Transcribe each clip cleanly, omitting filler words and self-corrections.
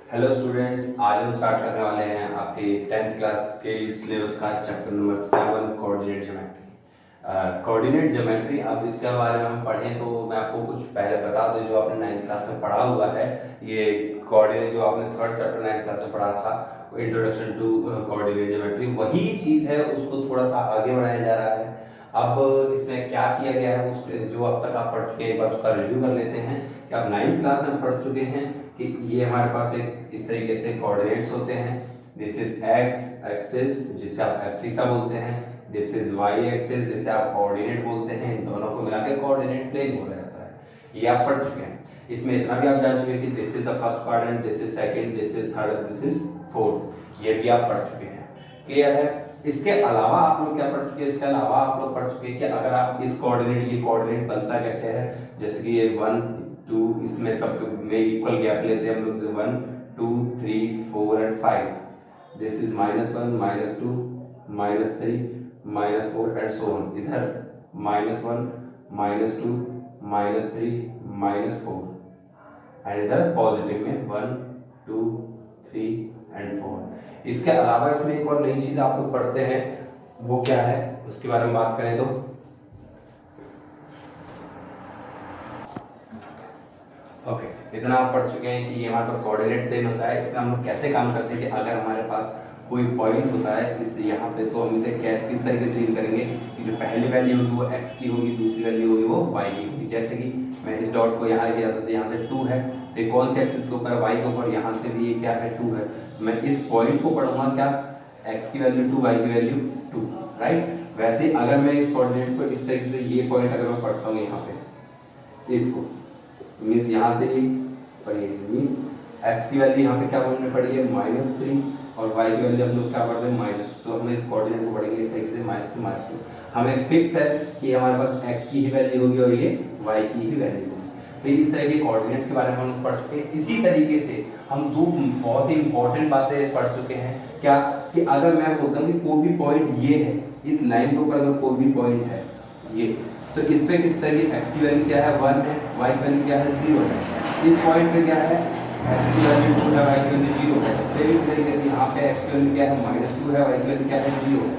Hello students, आज हम start करने वाले हैं आपके 10th क्लास के सिलेबस का chapter number 7 coordinate geometry. Coordinate geometry, अब इसके बारे में हम पढ़ें तो मैं आपको कुछ पहले बता दूं जो आपने 9th क्लास में पढ़ा हुआ है। ये कोऑर्डिनेट जो आपने थर्ड चैप्टर 9th क्लास में पढ़ा था, इंट्रोडक्शन टू कोऑर्डिनेट ज्योमेट्री, वही चीज़ है, उसको थोड़ा सा आगे बढ़ाया जा रहा है। अब इसमें क्या किया गया है, उस जो अब तक आप पढ़ चुके हैं एक बार उसका रिव्यू कर लेते हैं कि आप 9th क्लास में पढ़ चुके हैं कि ये हमारे पास एक इस तरीके से कोऑर्डिनेट्स होते हैं। दिस इज एक्स एक्सिस जिसे आप एब्सिसा बोलते हैं, दिस इज वाई एक्सिस जिसे आप कोऑर्डिनेट बोलते हैं। इन दोनों को मिला के कोऑर्डिनेट प्लेन बोला जाता है। ये आप पढ़ चुके हैं। इसमें इतना भी आप जान चुके हैं कि this is the first quadrant, this is second, this is third, this is fourth. ये भी आप पढ़ चुके हैं। क्लियर है। इसके अलावा आप लोग क्या पढ़ चुके हैं? इसके अलावा आप लोग पढ़ चुके हैं कि अगर आप इस कोऑर्डिनेट, ये कोऑर्डिनेट बनता कैसे है, जैसे कि ये 1 2, इसमें सब में इक्वल गैप लेते हैं हम लोग, 1 2 3 4 and 5। This is -1 -2 -3 -4 and so on. इधर -1 -2 -3 -4 एंड इधर पॉजिटिव में 1 2 3 एंड 4। इसके अलावा इसमें एक और नई चीज आप लोग पढ़ते हैं, वो क्या है उसके बारे में बात करें तो ओके, इतना आप पढ़ चुके हैं कि ये हमारे पास कोऑर्डिनेट प्लेन होता है। इसका हम लोग कैसे काम करते हैं कि अगर हमारे पास कोई पॉइंट होता है इस यहाँ पे, तो हम इसे किस तरीके से डील करेंगे कि जो पहली वैल्यू होगी वो x की होगी, दूसरी वैल्यू होगी वो y की होगी। जैसे कि मैं इस डॉट को यहाँ लिया तो यहाँ से 2 है, तो ये कौन से एक्सिस के ऊपर, y के ऊपर, यहाँ से भी ये क्या है 2 है। मैं इस पॉइंट को पढ़ूंगा क्या, x की वैल्यू 2, y की वैल्यू 2, राइट। वैसे ही अगर मैं इस कोऑर्डिनेट को इस तरीके से, ये पॉइंट अगर मैं पढ़ता हूँ यहाँ पे इसको, मीन्स यहाँ से ये पढ़िए, मीन्स x की वैल्यू यहाँ पे क्या बोलने पड़ी है -3 और y की वैल्यू हम लोग क्या पढ़ रहे हैं -2, तो हम इस कोऑर्डिनेट को पढ़ेंगे इस तरीके से -3 -2। हमें फिक्स है कि हमारे पास x की ही वैल्यू होगी और ये y की ही वैल्यू होगी। फिर इस तरह के कोऑर्डिनेट्स के बारे में हम पढ़ चुके हैं। इसी तरीके से हम दो बहुत ही इंपॉर्टेंट बातें पढ़ चुके हैं, क्या कि अगर मैं बोलता हूँ कि कोई भी पॉइंट ये है, इस लाइन के ऊपर अगर कोई भी पॉइंट है ये, तो इस पे किस तरह की x की वैल्यू क्या है 1 है, y की वैल्यू क्या है 0 है। इस पॉइंट पे क्या है x की वैल्यू 2 है, y की वैल्यू 0 है। सेम तरीके से यहाँ पे x की वैल्यू क्या है -2 है, y की वैल्यू क्या है 0 है,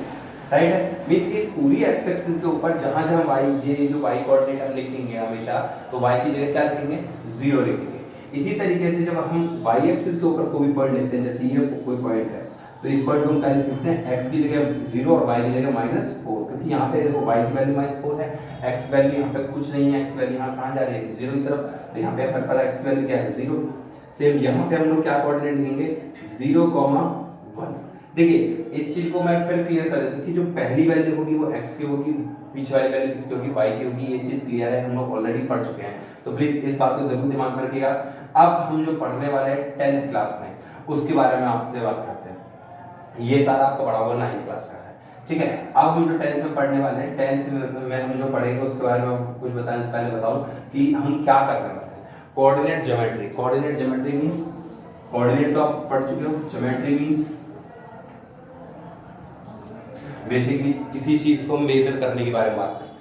राइट है। मींस इस पूरी x एक्सिस के ऊपर जहां जहां y, ये जो y कोऑर्डिनेट हम लिखेंगे हमेशा, तो y की जगह क्या लिखेंगे 0 लिखेंगे। इसी तरीके से जब हम y एक्सिस के ऊपर कोई भी पॉइंट लेते हैं, जैसे ये कोई पॉइंट है, तो इस पॉइंट को हम क्या लिख सकते हैं, x की जगह 0 और y की जगह -4, क्योंकि यहाँ पे देखो y की वैल्यू -4 है, x वैल्यू यहाँ पे कुछ नहीं है, x वैल्यू यहाँ कहाँ जा रही है 0 की तरफ, तो यहाँ पे हमारे पास x वैल्यू क्या है 0। सेम यहाँ पे हम लोग क्या कोऑर्डिनेट लिखेंगे 0,1। देखिए इस चीज को मैं फिर क्लियर कर देता हूँ कि जो पहली वैल्यू होगी वो x की होगी, बीच वाली वैल्यू किसकी होगी y की होगी। ये चीज क्लियर है, हम लोग ऑलरेडी पढ़ चुके हैं, तो प्लीज इस बात को जरूर दिमाग में रखिएगा। अब हम जो पढ़ने वाले हैं 10th क्लास में, उसके बारे में आपसे बात करते हैं। ये सारा आपका पढ़ा हुआ 9th क्लास का है, ठीक है। अब हम जो 10th में पढ़ने वाले हैं, 10th में हम जो पढ़ेंगे उसके बारे में कुछ बताने से पहले बताऊं कि हम क्या करने वाले हैं। Coordinate geometry, coordinate geometry means, coordinate तो आप पढ़ चुके हो, ज्योमेट्री मींस बेसिकली किसी चीज को मेजर करने के बारे में बात करते हैं,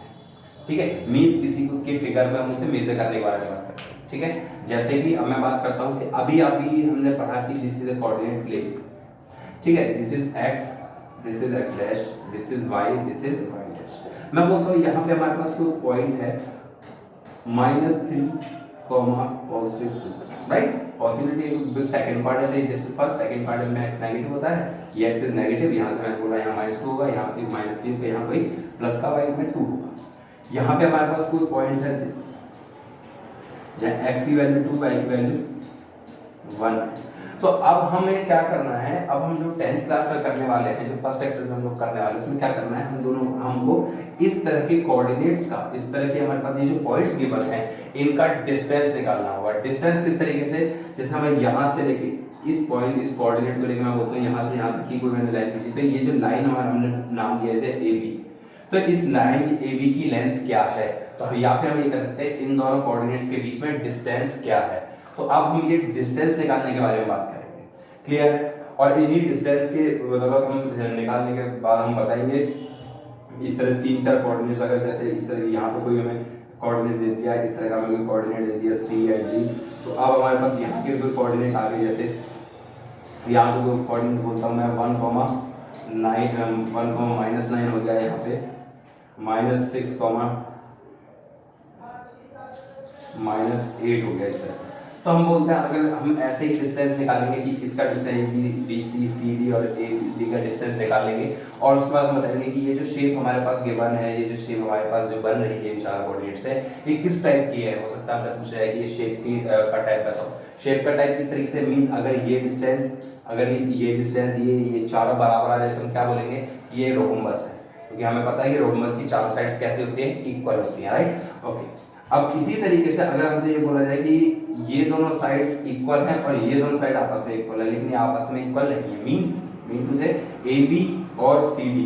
ठीक है। मींस किसी को के फिगर में हम उसे मेजर करने के बारे में बात करते हैं, ठीक है। जैसे कि अब मैं बात करता हूं कि अभी हमने पढ़ा कि this is a coordinate plane, ठीक है। This is x, this is x dash, this is y, this is y dash. मैं बोलता हूँ यहाँ पे हमारे पास कोई पॉइंट है -3, +2, राइट। पॉसिबिलिटी सेकंड क्वाड्रेंट है, जैसे फर्स्ट सेकंड क्वाड्रेंट में x नेगेटिव होता है, ये x इज नेगेटिव, यहाँ से मैंने बोला यहाँ -2 होगा, यहाँ पे -3 पे यहाँ कोई प्लस का y में 2 होगा। यहाँ पे हमारे पास कोई पॉइंट है दिस, जहाँ x की वैल्यू 2, y की वैल्यू 1 है। तो अब हमें क्या करना है, अब हम जो 10th क्लास में करने वाले हैं, जो फर्स्ट एक्सरसाइज हम लोग करने वाले हैं, उसमें क्या करना है, हमको इस तरह के कोऑर्डिनेट्स का, इस तरह के हमारे पास ये जो पॉइंट्स गिवन है, इनका डिस्टेंस निकालना होगा। डिस्टेंस किस तरीके से, जैसे हमें यहाँ से लेके इस पॉइंट, इस कोऑर्डिनेट को लेके मैं बोलता हूँ यहाँ से यहाँ तक की कोई मैंने लाइन खींची, तो ये जो लाइन हमारा हमने नाम दिया इसे AB, तो इस लाइन AB की लेंथ क्या है, तो या फिर हम ये कर सकते हैं इन दोनों कोऑर्डिनेट्स के बीच में डिस्टेंस क्या है। तो अब हम ये डिस्टेंस निकालने के बारे में बात करेंगे, क्लियर है। और इन्हीं डिस्टेंस के मतलब हम निकालने के बाद हम बताएंगे इस तरह 3-4 कोऑर्डिनेट्स, अगर जैसे इस तरह यहाँ पे कोई हमें कोऑर्डिनेट दे दिया, इस तरह का हमें कोई कोऑर्डिनेट दे दिया C एंड D, तो अब हमारे पास यहाँ के कोई कोऑर्डिनेट आ गए, जैसे तो यहाँ पे कोई कोऑर्डिनेट बोलता हूँ मैं 1,-9 हो गया, यहाँ पे -6, -8 हो गया इस तरह। तो हम बोलते हैं अगर हम ऐसे ही डिस्टेंस निकालेंगे कि इसका distance B C C D और ए डी का डिस्टेंस निकाल लेंगे और उसके बाद हम बताएंगे कि ये जो शेप हमारे पास गिवन है, ये जो शेप हमारे पास जो बन रही है इन चार कोऑर्डिनेट से, ये किस टाइप की है। हो सकता है हमसे पूछ रहा है कि ये शेप की का टाइप बताओ। शेप का टाइप किस तरीके से, मीन्स अगर ये डिस्टेंस, अगर ये डिस्टेंस ये चारों बराबर आ जाए तो हम क्या बोलेंगे, ये रोम्बस है, क्योंकि हमें पता है कि रोम्बस की चारों साइड्स कैसे होती है, इक्वल होती है, राइट। ओके, अब इसी तरीके से अगर हमसे ये बोला जाए कि ये दोनों साइड्स इक्वल हैं और ये दोनों साइड आपस में इक्वल है, लेकिन ये आपस में इक्वल नहीं है, मीन टू से ए बी और सी डी,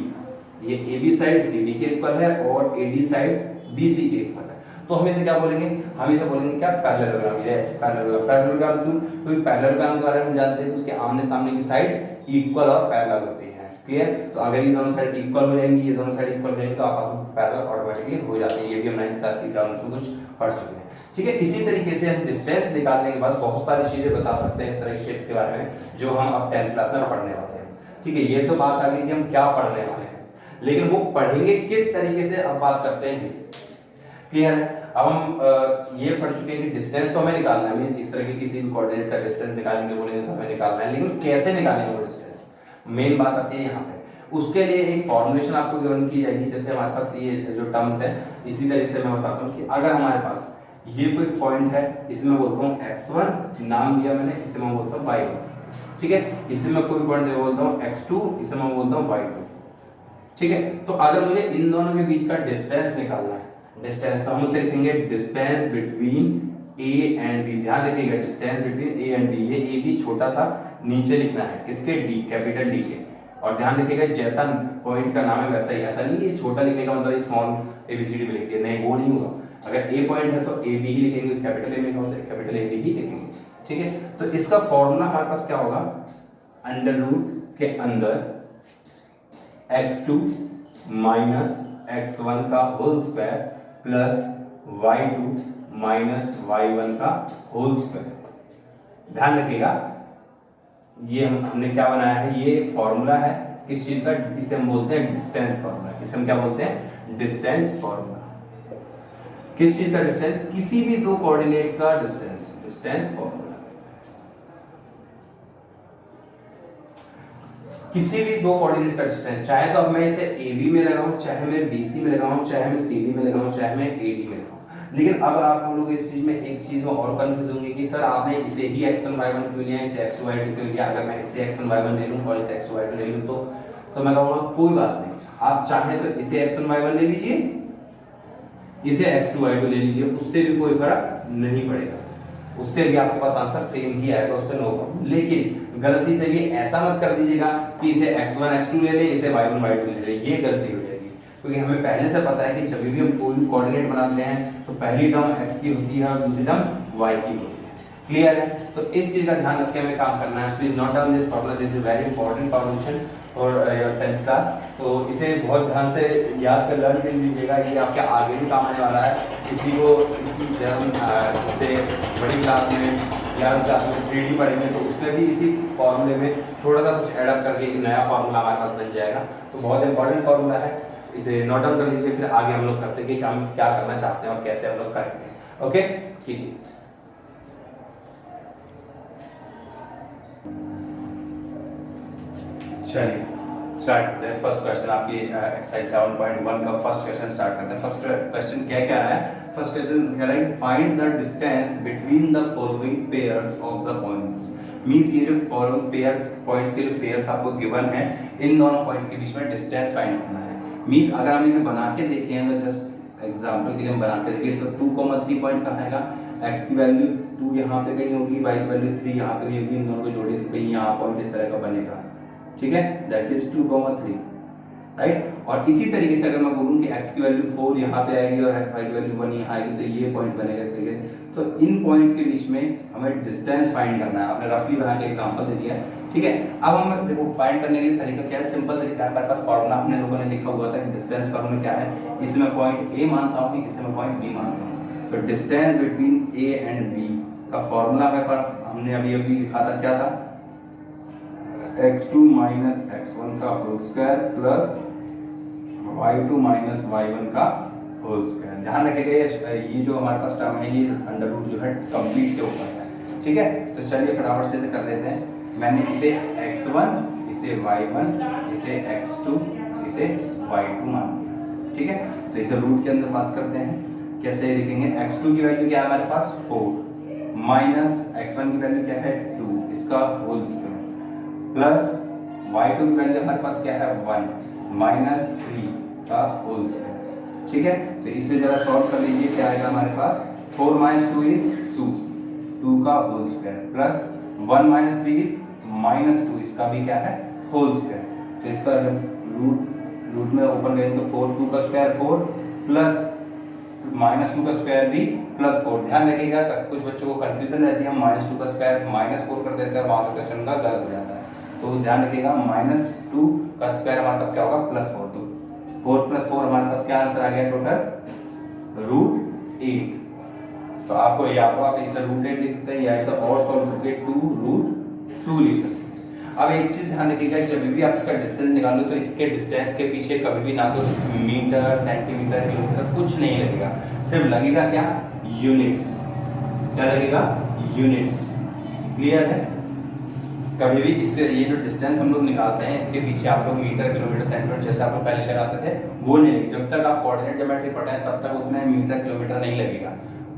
ये A B side C D के इक्वल है और A D side B C के इक्वल है, तो हम इसे क्या बोलेंगे, हम इसे बोलेंगे क्या, पैरेललोग्राम। यस, पैरेललोग्राम क्यों, क्योंकि पैरेललोग्राम के बारे में हम जानते हैं कि उसके आमने सामने की साइड्स इक्वल और पैरेलल होती है। क्लियर, तो अगर ये दोनों साइड इक्वल हो जाएंगी, ये दोनों साइड इक्वल हो जाएंगी तो आपस में पैरेलल ऑटोमेटिकली हो जाते हैं। ये भी हम 9th क्लास की एग्जाम में कुछ पढ़ चुके हैं। ठीक है, इसी तरीके से हम डिस्टेंस निकालने के बाद बहुत सारी चीजें बता सकते हैं इस तरह के शेप्स के बारे में जो हम अब 10th क्लास में पढ़ने वाले हैं। ठीक है, ये तो बात आ गई कि हम क्या पढ़ने वाले हैं, लेकिन वो पढ़ेंगे किस तरीके से अब बात करते हैं। क्लियर है, अब हम ये पढ़ चुके हैं कि डिस्टेंस तो हमें निकालना है, इस तरह के किसी भी कोऑर्डिनेट का डिस्टेंस निकालने के बोलेंगे तो हमें निकालना है, लेकिन कैसे निकालेंगे वो डिस्टेंस, मेन बात आती है यहाँ पे। उसके लिए एक फॉर्मुलेशन आपको गिवन की जाएगी, जैसे हमारे पास ये जो टर्म्स है, इसी तरीके से मैं बताता हूँ कि अगर हमारे पास ये कोई पॉइंट है, इसे मैं बोलता हूँ x1, नाम दिया मैंने, इसे मैं बोलता हूँ y1। ठीक है, इसे मैं कोई पॉइंट दे बोलता हूँ x2, इसे मैं बोलता हूँ y2। ठीक है, तो अगर मुझे इन दोनों के बीच का डिस्टेंस निकालना है, डिस्टेंस, तो हम उसे लिखेंगे distance between a and b। ध्यान रखिएगा, distance between a and b, ये a भी छोटा सा नीचे लिखना है, किसके, d, कैपिटल D के। और ध्यान रखिएगा जैसा पॉइंट का नाम है वैसा ही, ऐसा नहीं ये छोटा लिखने का मतलब स्मॉल ABCD में लिख दिया, नहीं, वो नहीं होगा। अगर A पॉइंट है तो A B ही लिखेंगे, कैपिटल A में होता है कैपिटल A B ही लिखेंगे। ठीक है, तो इसका फॉर्मूला हमारे पास क्या होगा, अंडर रूट के अंदर x2 माइनस x1 का whole square plus y2 minus y1 का होल स्क्वायर। ध्यान रखिएगा ये हमने क्या बनाया है, ये फॉर्मूला है किस चीज का, इसे हम बोलते हैं डिस्टेंस फॉर्मूला। इसे हम क्या बोलते हैं, डिस्टेंस फॉर्मूला। किस चीज का डिस्टेंस, किसी भी दो कोऑर्डिनेट का डिस्टेंस, डिस्टेंस फॉर्मूला। किसी भी दो कोऑर्डिनेट का डिस्टेंस, चाहे तो अब मैं इसे AB में लगाऊं, चाहे मैं BC में लगाऊं, चाहे मैं CD में लगाऊं, चाहे मैं AD में लगाऊं। लेकिन अब आप लोग इस चीज में एक चीज में और कंफ्यूज होंगे कि सर आपने इसे ही x1 y1 क्यों लिया, इसे x2 y2 क्यों लिया। अगर मैं इसे x1 y1 ले लूं और इसे x2 y2 ले लूं तो मैं कहूंगा कोई बात नहीं, आप चाहे तो इसे x1 y1 ले लीजिए, इसे x2 y2 ले लीजिए, उससे भी कोई फर्क नहीं पड़ेगा, उससे भी आपके पास आंसर सेम ही आएगा, उससे नो प्रॉब्लम। लेकिन गलती से भी ऐसा मत कर दीजिएगा कि इसे x1 x2 ले ले, इसे y1 y2 ले ले, ये गलती हो जाएगी। क्योंकि हमें पहले से पता है कि जब भी हम कोई कोऑर्डिनेट बनाते हैं तो पहली टर्म x की होती है और दूसरी टर्म y की होती है। क्लियर है, तो इस चीज का ध्यान रख के हमें काम करना है। Please note down this formula, this is very important formulation for your 10th class. तो इसे बहुत ध्यान से याद कर लर्न कर लीजिएगा, ये आपके आगे भी काम आने वाला है। इसी को इसे बड़ी क्लास में 11th क्लास में 3D पढ़ेंगे तो उसमें भी इसी फॉर्मूले में थोड़ा सा कुछ एडअप करके एक नया फॉर्मूला हमारे पास बन जाएगा। तो बहुत इंपॉर्टेंट फॉर्मूला है, इसे नोट डाउन कर लीजिए, फिर आगे हम लोग करते हैं कि हम क्या करना चाहते हैं और कैसे हम लोग करेंगे। ओके, कीजिए। चलिए स्टार्ट करते हैं। फर्स्ट क्वेश्चन आपकी एक्सरसाइज 7.1 का फर्स्ट क्वेश्चन स्टार्ट करते हैं। फर्स्ट क्वेश्चन क्या क्या है, फर्स्ट क्वेश्चन कह रहा है find the distance between the following pairs of the points. Means ये जो फॉलोइंग पेयर्स, पॉइंट्स के जो पेयर्स आपको गिवन है, इन दोनों पॉइंट्स के बीच में डिस्टेंस फाइंड करना है। मींस अगर हम इन्हें बना के देखें, अगर जस्ट एग्जांपल के लिए हम बना के देखिए तो 2,3 पॉइंट कहाँ आएगा, x की वैल्यू 2 यहाँ पे कहीं होगी, y की वैल्यू 3 यहाँ पे कहीं होगी, इन दोनों को जोड़े तो कहीं यहाँ पॉइंट इस तरह का बनेगा। ठीक है, दैट इज 2,3, राइट। और इसी तरीके से अगर मैं बोलूं कि x की वैल्यू 4 यहाँ पे आएगी और y की वैल्यू 1 यहाँ आएगी तो ये पॉइंट बनेगा इस तरीके से। तो इन पॉइंट्स के बीच में हमें डिस्टेंस फाइंड करना है। आपने रफली बना के एग्जांपल दे दिया है, ठीक है। अब हम देखो फाइंड करने के लिए तरीका क्या है, सिंपल तरीका है। हमारे पास फॉर्मूला हमने लोगों ने लिखा हुआ था कि डिस्टेंस फॉर्मूला क्या है, इसे मैं पॉइंट A मानता हूँ, इसे मैं पॉइंट B मानता हूँ। तो distance between A and B का फॉर्मूला हमने अभी लिखा था, क्या था, x2 माइनस x1 का whole square plus y2 minus y1 का होल स्क्वायर। ध्यान रखिएगा ये जो हमारे पास टर्म है ये अंडर रूट जो है कंप्लीट के ऊपर है, ठीक है। तो चलिए फटाफट से इसे कर लेते हैं। मैंने इसे x1, इसे y1, इसे x2, इसे y2 मान लिया, ठीक है। तो इसे रूट के अंदर बात करते हैं, कैसे लिखेंगे। x2 की वैल्यू क्या है हमारे पास 4 माइनस x1 की वैल्यू क्या है 2, इसका होल स्क्वायर प्लस y2 की वैल्यू हमारे पास क्या है 1 माइनस 3 का होल स्क्वायर, ठीक है। तो इसे जरा सॉल्व कर लीजिए, क्या आएगा हमारे पास 4 माइनस 2 इज 2 का whole square plus 1 minus 3 is minus 2, इसका भी क्या है होल स्क्वायर। तो इसका जब रूट में ओपन करें तो 4 2 का स्क्वायर 4 प्लस माइनस 2 का स्क्वायर भी प्लस 4। ध्यान रखिएगा कुछ बच्चों को कंफ्यूजन रहती है, माइनस 2 का स्क्वायर माइनस 4 कर देते हैं, वहां से क्वेश्चन का गलत हो जाता है। तो ध्यान रखिएगा माइनस 2 का स्क्वायर हमारे पास क्या होगा प्लस 4, तो 4 प्लस 4 हमारे पास क्या आंसर आ गया टोटल रूट 8। तो आपको या तो आप इसे रूट 8 लिख सकते हैं या इसे और सॉल्व करके 2 रूट 2 लिख सकते हैं। अब एक चीज ध्यान रखिएगा, जब भी आप इसका डिस्टेंस निकालो तो इसके डिस्टेंस के पीछे कभी भी ना तो मीटर सेंटीमीटर किलोमीटर कुछ नहीं लगेगा, सिर्फ लगेगा क्या यूनिट्स। क्या लगेगा यूनिट्स। क्लियर है। कभी भी इससे ये जो डिस्टेंस हम लोग निकालते हैं इसके पीछे आप लोग मीटर किलोमीटर सेंटीमीटर जैसे आप लोग पहले लगाते थे वो नहीं, जब तक आप कोऑर्डिनेट ज्योमेट्री पढ़े हैं तब तक उसमें मीटर किलोमीटर नहीं लगेगा,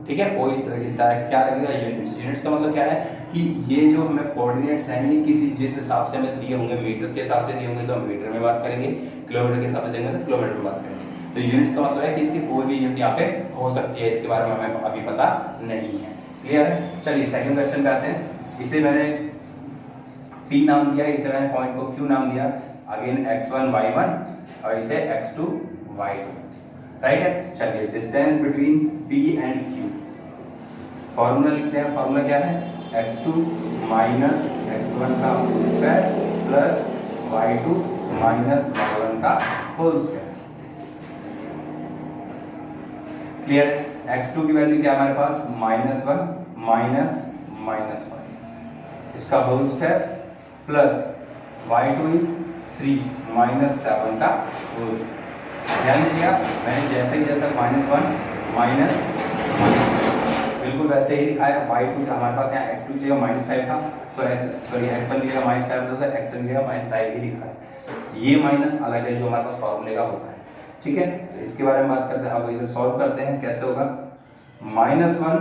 ठीक है। कोई इस तरह की डायरेक्ट क्या लगेगा यूनिट्स। यूनिट्स का मतलब क्या है कि ये जो हमें कोऑर्डिनेट्स हैं ये किसी जिस हिसाब से हमें दिए होंगे, मीटर्स के हिसाब से दिए होंगे तो हम मीटर में बात करेंगे, किलोमीटर के हिसाब से देंगे तो किलोमीटर में बात करेंगे। तो यूनिट्स का मतलब है कि इसकी कोई भी यूनिट यहाँ पे हो सकती है, इसके बारे में हमें अभी पता नहीं है। क्लियर है। चलिए सेकंड क्वेश्चन पे आते हैं। इसे मैंने P नाम दिया, इसे मैंने पॉइंट को Q नाम दिया, अगेन x1 y1 और इसे x2 y2, राइट है। चलिए distance between P and Q formula लिखते हैं। फॉर्मूला क्या है x2 माइनस x1 का whole square plus y2 minus y1 का होल स्क्वायर। क्लियर है। x2 की वैल्यू क्या हमारे पास -1 माइनस माइनस 1 इसका whole square plus y2 is 3 minus 7 का होल स्क्वायर। ध्यान दीजिएगा मैंने जैसा -1 माइनस बिल्कुल वैसे ही लिखा है। y2 हमारे पास यहाँ x2 की जगह -5 था तो x1 की जगह -5 था तो x1 की जगह -5 ही लिखा है। ये माइनस अलग है जो हमारे पास फॉर्मूले का होता है, ठीक है। तो इसके बारे में बात करते हैं। अब इसे सॉल्व करते हैं, कैसे होगा -1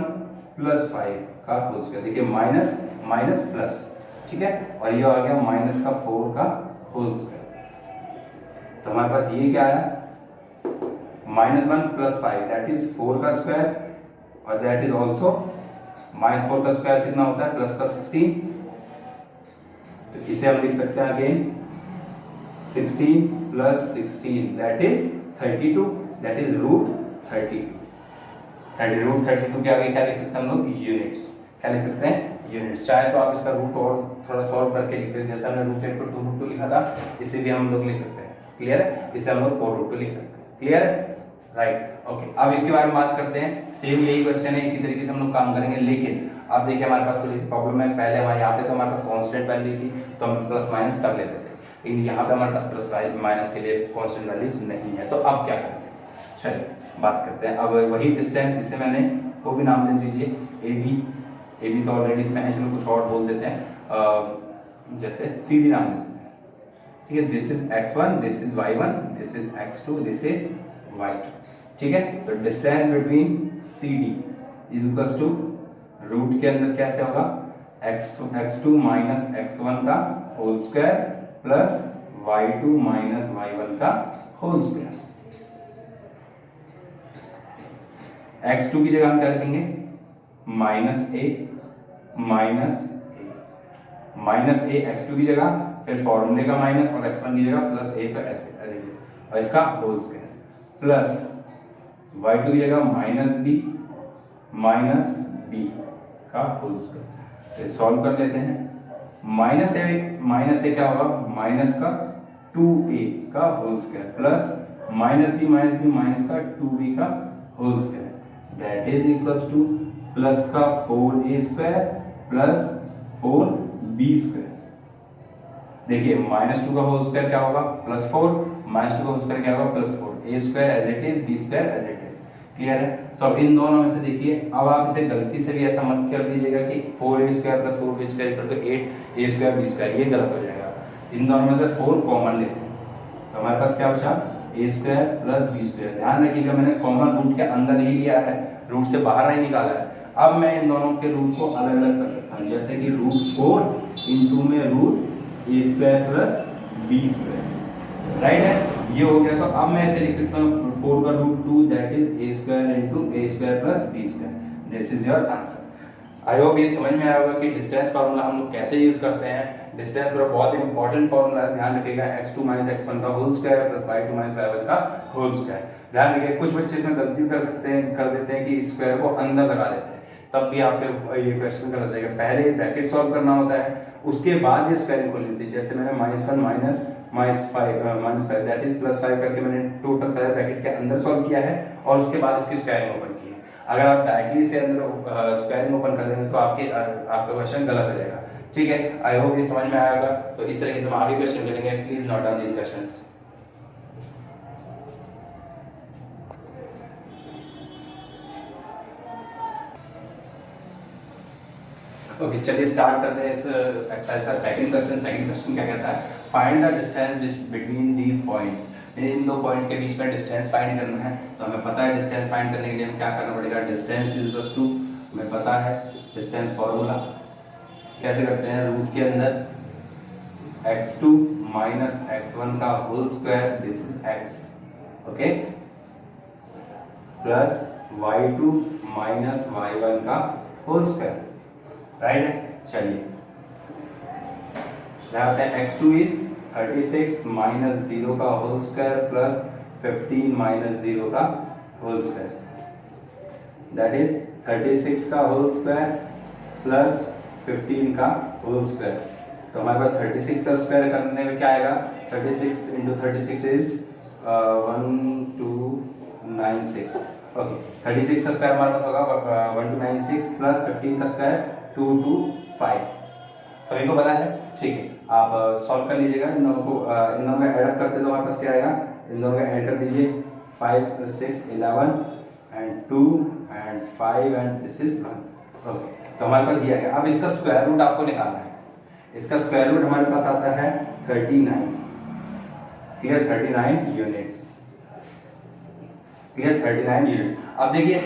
प्लस 5 का होल स्क्वायर। देखिए माइनस माइनस प्लस, ठीक है, और ये आ गया माइनस का 4 का होल स्क्वायर। तो हमारे पास ये क्या है -1 प्लस 5 दैट इज 4 का स्क्वायर और दैट इज ऑल्सो -4 का स्क्वायर कितना होता है प्लस का 16। तो इसे हम लिख सकते हैं again 16 plus 16 that is 32, that is root 32। Root 32 के आगे क्या लिख सकते हैं हम लोग यूनिट्स। क्या लिख सकते हैं यूनिट्स। चाहे तो आप इसका रूट और थोड़ा सॉल्व करके लिख सकते हैं, जैसे हमने रूट 8 को 2 रूट 2 लिखा था इसे भी हम लोग लिख सकते हैं। क्लियर है। इसे हम लोग 4 रूट 2 लिख सकते हैं। क्लियर है, राइट, ओके। अब इसके बारे में बात करते हैं। सेम यही क्वेश्चन है, इसी तरीके से हम लोग काम करेंगे, लेकिन अब देखिए हमारे पास थोड़ी सी प्रॉब्लम है। पहले हमारे यहाँ पे तो हमारे पास कांस्टेंट वैल्यू थी तो हम प्लस माइनस कर लेते थे, लेकिन यहाँ पे हमारे पास प्लस माइनस के लिए कांस्टेंट वैल्यूज नहीं है। तो अब क्या करेंगे, चलिए बात करते हैं। अब वही डिस्टेंस, इसे मैंने को भी नाम दे दीजिए ए बी तो ऑलरेडी इसमें है, इसमें कुछ और बोल देते हैं, जैसे सी डी नाम देते हैं, ठीक है। This is x1, this is y1, this is x2, this is y2, ठीक है। तो distance between C D is equal to root के अंदर कैसे होगा x2 माइनस x1 का whole square plus y2 minus y1 का होल स्क्वायर। x2 की जगह हम क्या लिखेंगे माइनस ए x2 की जगह, फिर फॉर्मूले का माइनस और x1 की जगह प्लस ए, तो ऐसे और इसका होल स्क्वायर प्लस y2 की जगह माइनस बी का होल स्क्वायर। सॉल्व कर लेते हैं। माइनस ए क्या होगा माइनस का 2a का whole square plus minus B minus का 2b का whole square, that is equals to plus का 4a square plus 4b square. देखिए -2 का होल स्क्वायर क्या होगा +4, -2 का होल स्क्वायर क्या होगा +4, a square as it is, b square as it is. Clear है? तो अब इन दोनों में से देखिए, अब आप इसे गलती से भी ऐसा मत कर दीजिएगा कि 4a square + 4b square equal to 8a square b square, ये गलत हो जाएगा। इन दोनों में से 4 कॉमन लेते हैं, तो हमारे पास क्या बचा a स्क्वायर + b स्क्वायर। ध्यान रखिएगा मैंने कॉमन रूट के अंदर ही लिया है, रूट से बाहर नहीं निकाला है। अब मैं इन दोनों के रूट को अलग अलग कर सकता हूँ, जैसे कि √4 इंटू में √a square + b square, right है, ये हो गया। तो अब मैं ऐसे लिख सकता हूँ 4 का √2 that is a square into a square + b square. This is your answer. I hope ये समझ में आया होगा कि डिस्टेंस फार्मूला हम लोग कैसे यूज करते हैं। डिस्टेंस का बहुत इंपॉर्टेंट फार्मूला है, ध्यान रखिएगा, x2 - x1 का होल स्क्वायर + y2 - y1 का होल स्क्वायर। ध्यान रखिएगा कुछ बच्चे इसमें गलती कर देते हैं कि स्क्वायर को अंदर लगा देते हैं, तब भी आपके ये क्वेश्चन गलत हो जाएगा। पहले ब्रैकेट सॉल्व करना होता है, उसके बाद ये स्क्वायर खोलनी होती है। जैसे मैंने -1 - -5 दैट इज +5 करके मैंने टोटल पहले ब्रैकेट के अंदर सॉल्व किया है और उसके बाद इसकी स्क्वायरिंग ओपन की है। अगर आप डायरेक्टली से अंदर स्क्वायरिंग ओपन कर देंगे तो आपका क्वेश्चन गलत हो जाएगा। ठीक है, आई होप ये समझ में आया होगा। तो इस तरीके से हम आगे क्वेश्चन करेंगे, please note down these questions. Okay, चलिए स्टार्ट करते हैं इस एक्सरसाइज का सेकंड क्वेश्चन। सेकंड क्वेश्चन क्या कहता है, find the distance between these points. इन दो पॉइंट्स के बीच में डिस्टेंस फाइंड करना है। तो हमें पता है डिस्टेंस फाइंड करने के लिए हमें क्या करना पड़ेगा, डिस्टेंस इज इक्वल्स टू, हमें पता है डिस्टेंस फार्मूला कैसे करते हैं, रूट के अंदर x2 - x1 का whole square, this is x, okay, plus y2 - y1 का होल स्क्वायर, राइट है। चलिए यहाँ पे x2 इज 36 - 0 का होल स्क्वायर प्लस 15 - 0 का होल स्क्वायर, दैट इज 36 का होल स्क्वायर प्लस 15 का होल स्क्वायर। तो हमारे पास 36 का स्क्वायर करने में क्या आएगा, 36 × 36 इज 1296, ओके। 36 का स्क्वायर हमारे पास होगा 1296 प्लस 15 का स्क्वायर 225, सभी को पता है। ठीक है, आप सॉल्व कर लीजिएगा इन दोनों को, इन दोनों का ऐड करते तो हमारे पास क्या आएगा, इन दोनों का ऐड कर दीजिए, 5 + 6 11 and 2 and 5 and this is 1, okay. तो हमारे पास ये आ गया। अब इसका स्क्वायर रूट आपको निकालना है। इसका स्क्वायर रूट हमारे पास आता है 39, क्लियर, 39 यूनिट्स, क्लियर, 39 यूनिट्स। अब देखिए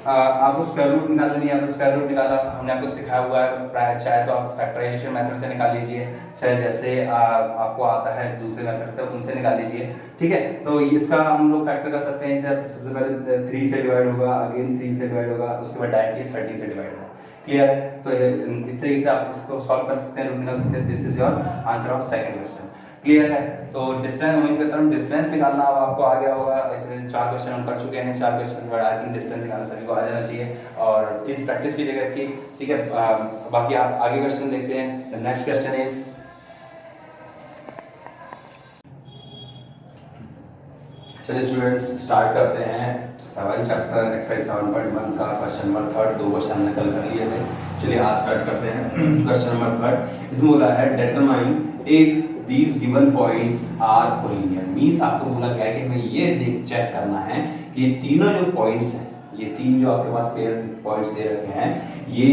आपको स्क्वायर रूट निकालना नहीं आता, स्क्वायर रूट निकालना हमने आपको सिखाया हुआ है, चाहे तो आप फैक्टराइजेशन मेथड से निकाल लीजिए, चाहे जैसे आपको आता है दूसरे मेथड से उनसे निकाल लीजिए। ठीक है, तो इसका हम लोग फैक्टर कर सकते हैं। जैसे सबसे पहले 3 से डिवाइड होगा, अगेन 3 से डिवाइड होगा, उसके बाद डायरेक्टली 30 से डिवाइड होगा, क्लियर है। तो इस तरीके से आप इसको सॉल्व कर सकते हैं, रूट निकाल सकते हैं। This is your answer of second question, clear है। तो डिस्टेंस उम्मीद करता हूँ डिस्टेंस निकालना अब आपको आ गया होगा। इतने 4 क्वेश्चन हम कर चुके हैं, 4 क्वेश्चन बड़ा आई थिंक डिस्टेंस निकालना सभी को आ जाना चाहिए और प्लीज प्रैक्टिस कीजिएगा इसकी। ठीक है, बाकी आप आगे क्वेश्चन देखते हैं। द नेक्स्ट क्वेश्चन इज, चलिए स्टूडेंट्स स्टार्ट करते हैं 7 चैप्टर एक्सरसाइज 7.1 का क्वेश्चन नंबर 3। 2 क्वेश्चन हमने कल कर लिए थे। चलिए आज स्टार्ट करते हैं क्वेश्चन नंबर 3। इसमें बोला है determine if these given points are collinear, means आपको बोला गया कि हमें ये चेक करना है कि ये तीनों जो पॉइंट्स हैं, ये तीन जो आपके पास पेयर पॉइंट्स दे रखे हैं, ये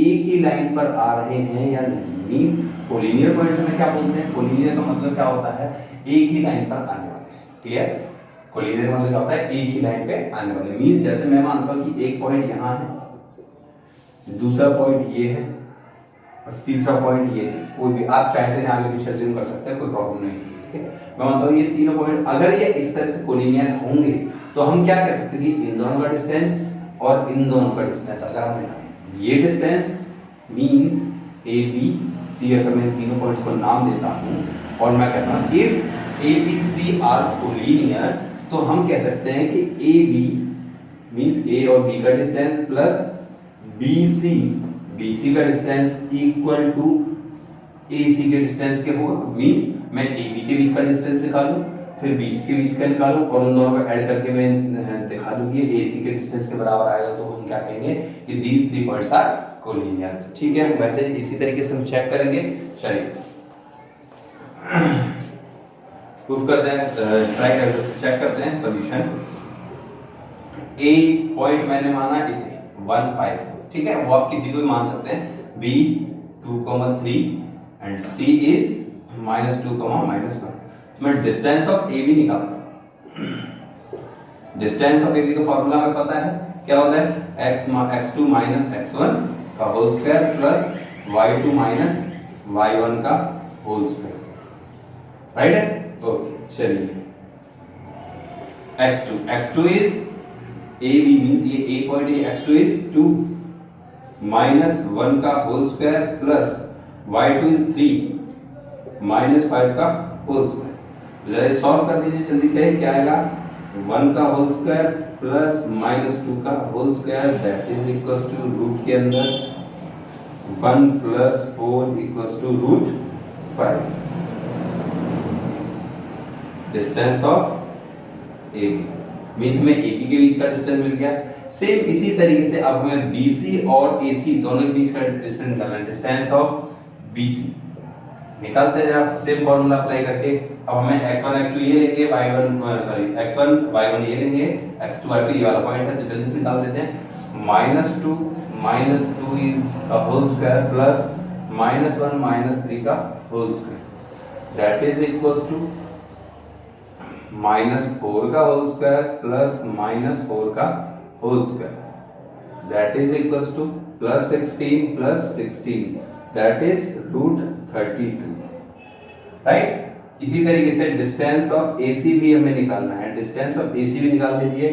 एक ही लाइन पर आ रहे हैं या नहीं। मींस कोलिनियर पॉइंट्स में क्या बोलते हैं, कोलिनियर का मतलब क्या होता है, एक ही लाइन पर आने वाले, क्लियर। कोलिनियर मतलब क्या होता है, एक ही लाइन पे आने वाले। मींस जैसे मैं मानता हूं कि एक पॉइंट यहाँ है, दूसरा पॉइंट ये है और तीसरा पॉइंट ये है। कोई भी आप चाहते हैं आगे पीछे अज्यूम कर सकते हैं, कोई प्रॉब्लम नहीं है। ठीक है, मैं मानता हूँ ये तीनों पॉइंट अगर ये इस तरह से कोलिनियर होंगे तो हम क्या कह सकते हैं कि इन दोनों का डिस्टेंस और इन दोनों का डिस्टेंस अगर हम निकालें, ये distance means A B C, अगर मैं तीनों पॉइंट्स को नाम देता हूँ और मैं कहता हूँ if A B C are collinear, तो हम कह सकते हैं कि ए बी मींस ए और बी का distance plus B C BC का डिस्टेंस इक्वल टू AC के डिस्टेंस के होगा। मींस मैं AB के बीच का डिस्टेंस निकालूं, फिर BC के बीच का निकालूं और उन दोनों को ऐड करके मैं दिखा दूं कि AC के डिस्टेंस के बराबर आएगा, तो हम क्या कहेंगे कि these three points are collinear। ठीक है, वैसे इसी तरीके से हम चेक करेंगे। चलिए प्रूफ करते हैं, ट्राई कर चेक करते हैं सॉल्यूशन। ए पॉइंट मैंने माना इसे 1 5, ठीक है, वो आप किसी को भी मान सकते हैं। B 2,3 and C is -2, -1। मैं डिस्टेंस ऑफ ए बी निकालता हूं। डिस्टेंस ऑफ ए बी का फॉर्मूला हमें पता है, क्या होता है, x2 - x1 का whole square plus y2 - y1 का होल स्क्वायर, राइट है। ओके चलिए, x2 is a B means ये ए पॉइंट है, x2 इज 2 -1 का whole square plus y2 is 3 -5 का होल स्क्वायर। जरा सॉल्व कर दीजिए जल्दी से, क्या आएगा, 1 का होल स्क्वायर प्लस -2 का whole square that is equal to root के अंदर 1 + 4 equal to √5। Distance of A B means हमें ए बी के बीच का डिस्टेंस मिल गया। सेम इसी तरीके से अब हमें बी सी और ए सी दोनों के बीच का डिस्टेंस निकालना है। डिस्टेंस ऑफ बी सी निकालते हैं जरा सेम फॉर्मूला अप्लाई करके। अब हमें x1 x2 ये लेंगे, x1 y1 ये लेंगे, x2 y2 ये वाला पॉइंट है, तो जल्दी से निकाल देते हैं। -2 is a whole square plus -1 -3 का whole square that is equal to -4 का होल स्क्वायर प्लस -4 का whole square that is equal to +16 + 16 that is √32, right. इसी तरीके से डिस्टेंस ऑफ AC भी हमें निकालना है। डिस्टेंस ऑफ AC भी निकाल दीजिए।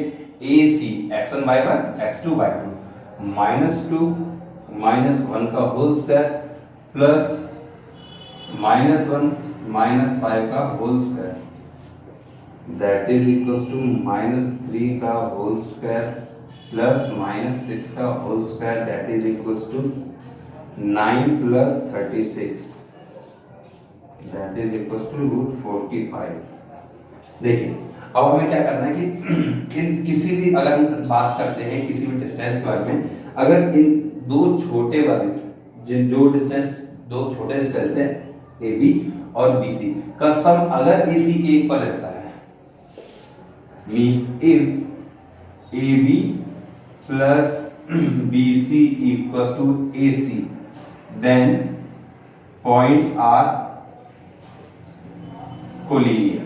AC x1 y1 x2 y2 -2 -1 का होल स्क्वायर प्लस -1 -5 का whole square that is equal to -3 का होल स्क्वायर प्लस -6 का whole square that is equal to 9 + 36 that is equal to √45। देखिए अब हमें क्या करना है कि इन किसी भी, अगर हम बात करते हैं किसी भी डिस्टेंस के बारे में, अगर इन दो छोटे वाले जो डिस्टेंस, दो छोटे डिस्टेंस है ए बी और बी सी का सम अगर ए सी के इक्वल रहता है, means if A B plus B C equal to A C then points are collinear.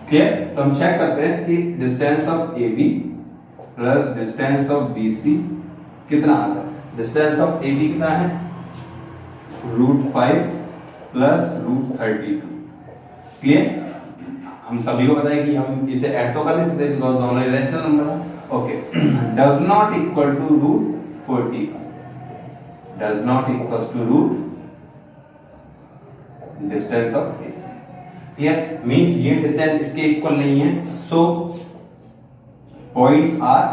Clear. तो हम चेक करते हैं कि distance of A B plus distance of B C कितना आता है। डिस्टेंस ऑफ ए बी कितना है, √5 + √32। क्लियर। हम सभी को पता है कि हम इसे ऐड तो कर नहीं सकते बिकॉज़ दोनों इरेशनल नंबर है। Okay, does not equal to √45, does not equal to distance of A C. Clear. Means ये डिस्टेंस इसके इक्वल नहीं है, so points are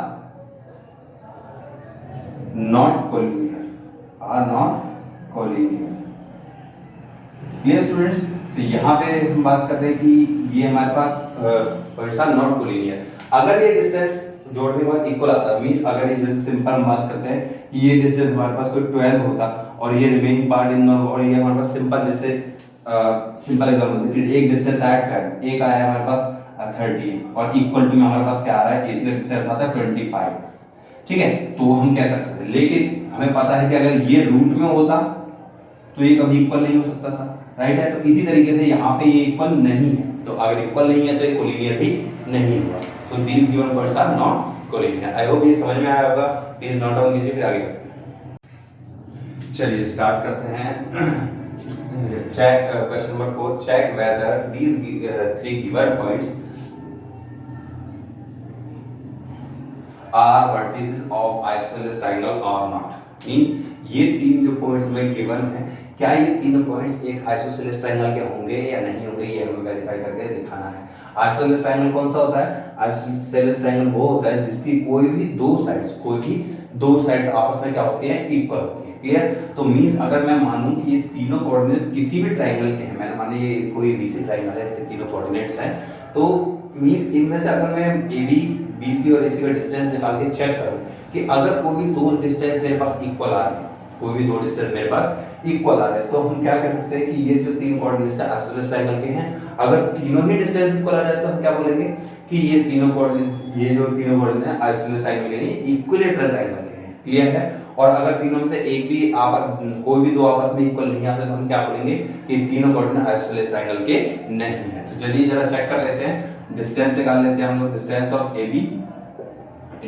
not collinear, are not collinear. Clear students. तो यहाँ पे हम बात करते हैं कि ये हमारे पास पॉइंट्स आर नॉट कोलिनियर। अगर ये डिस्टेंस जोड़ने के बाद इक्वल आता है, मींस अगर ये जैसे सिंपल हम बात करते हैं कि ये डिस्टेंस हमारे पास कोई 12 होता और ये रिमेनिंग पार्ट इन दोनों, और ये हमारे पास सिंपल जैसे सिंपल एग्जांपल कि एक डिस्टेंस आया 10, एक आया हमारे पास 30 और इक्वल टू में हमारे पास क्या आ रहा है, इसलिए डिस्टेंस आता है 25। ठीक है, तो हम कह सकते थे, लेकिन हमें पता है कि अगर ये रूट में होता तो ये कभी इक्वल नहीं हो सकता था, राइट है। तो इसी तरीके से यहाँ पे ये इक्वल नहीं है, तो अगर इक्वल नहीं है तो ये कोलिनियर भी नहीं हुआ। तो these given points are not collinear. I hope ये समझ में आया होगा। प्लीज नोट डाउन कीजिए, फिर आगे करते हैं। चलिए स्टार्ट करते हैं। check question number 4, check whether these three given points are vertices of isosceles triangle or not। Means ये तीन जो पॉइंट्स में गिवन है, क्या ये तीनों पॉइंट्स एक आइसोसेलेस ट्रायंगल के होंगे या नहीं होंगे, ये हमें वेरीफाई करके दिखाना है। आइसोसेलेस ट्रायंगल कौन सा होता है? आइसोसेलेस ट्रायंगल वो होता है जिसकी कोई भी दो साइड्स आपस में क्या होती हैं, इक्वल होती हैं। क्लियर। तो मींस अगर मैं मानूं कि ये तीनों कोऑर्डिनेट्स किसी भी ट्रायंगल के हैं, मैंने माने ये कोई बीसी ट्रायंगल है, इसके तीनों कोऑर्डिनेट्स हैं, तो मींस इनमें से अगर मैं AB, BC और AC का डिस्टेंस निकाल के चेक करूं कि अगर कोई भी दो डिस्टेंस मेरे पास इक्वल आ रहे हैं, कोई भी दो डिस्टेंस मेरे पास इक्वल आ रहे हैं, तो हम क्या कह सकते हैं कि ये जो तीन कोऑर्डिनेट्स है आइसोसेलेस ट्रायंगल के हैं। अगर तीनों ही डिस्टेंस इक्वल आ जाए तो हम क्या बोलेंगे कि ये तीनों कोऑर्डिनेट, ये जो तीनों कोऑर्डिनेट है आइसोसेलेस ट्रायंगल के नहीं इक्विलेटरल ट्रायंगल के हैं। क्लियर है? और अगर तीनों में से एक भी कोई भी दो आपस में इक्वल नहीं आता तो हम क्या बोलेंगे कि तीनों कोऑर्डिनेट आइसोसेलेस ट्रायंगल के नहीं है। तो चलिए जरा चेक कर लेते हैं, डिस्टेंस निकाल लेते हैं हम लोग। Distance of AB,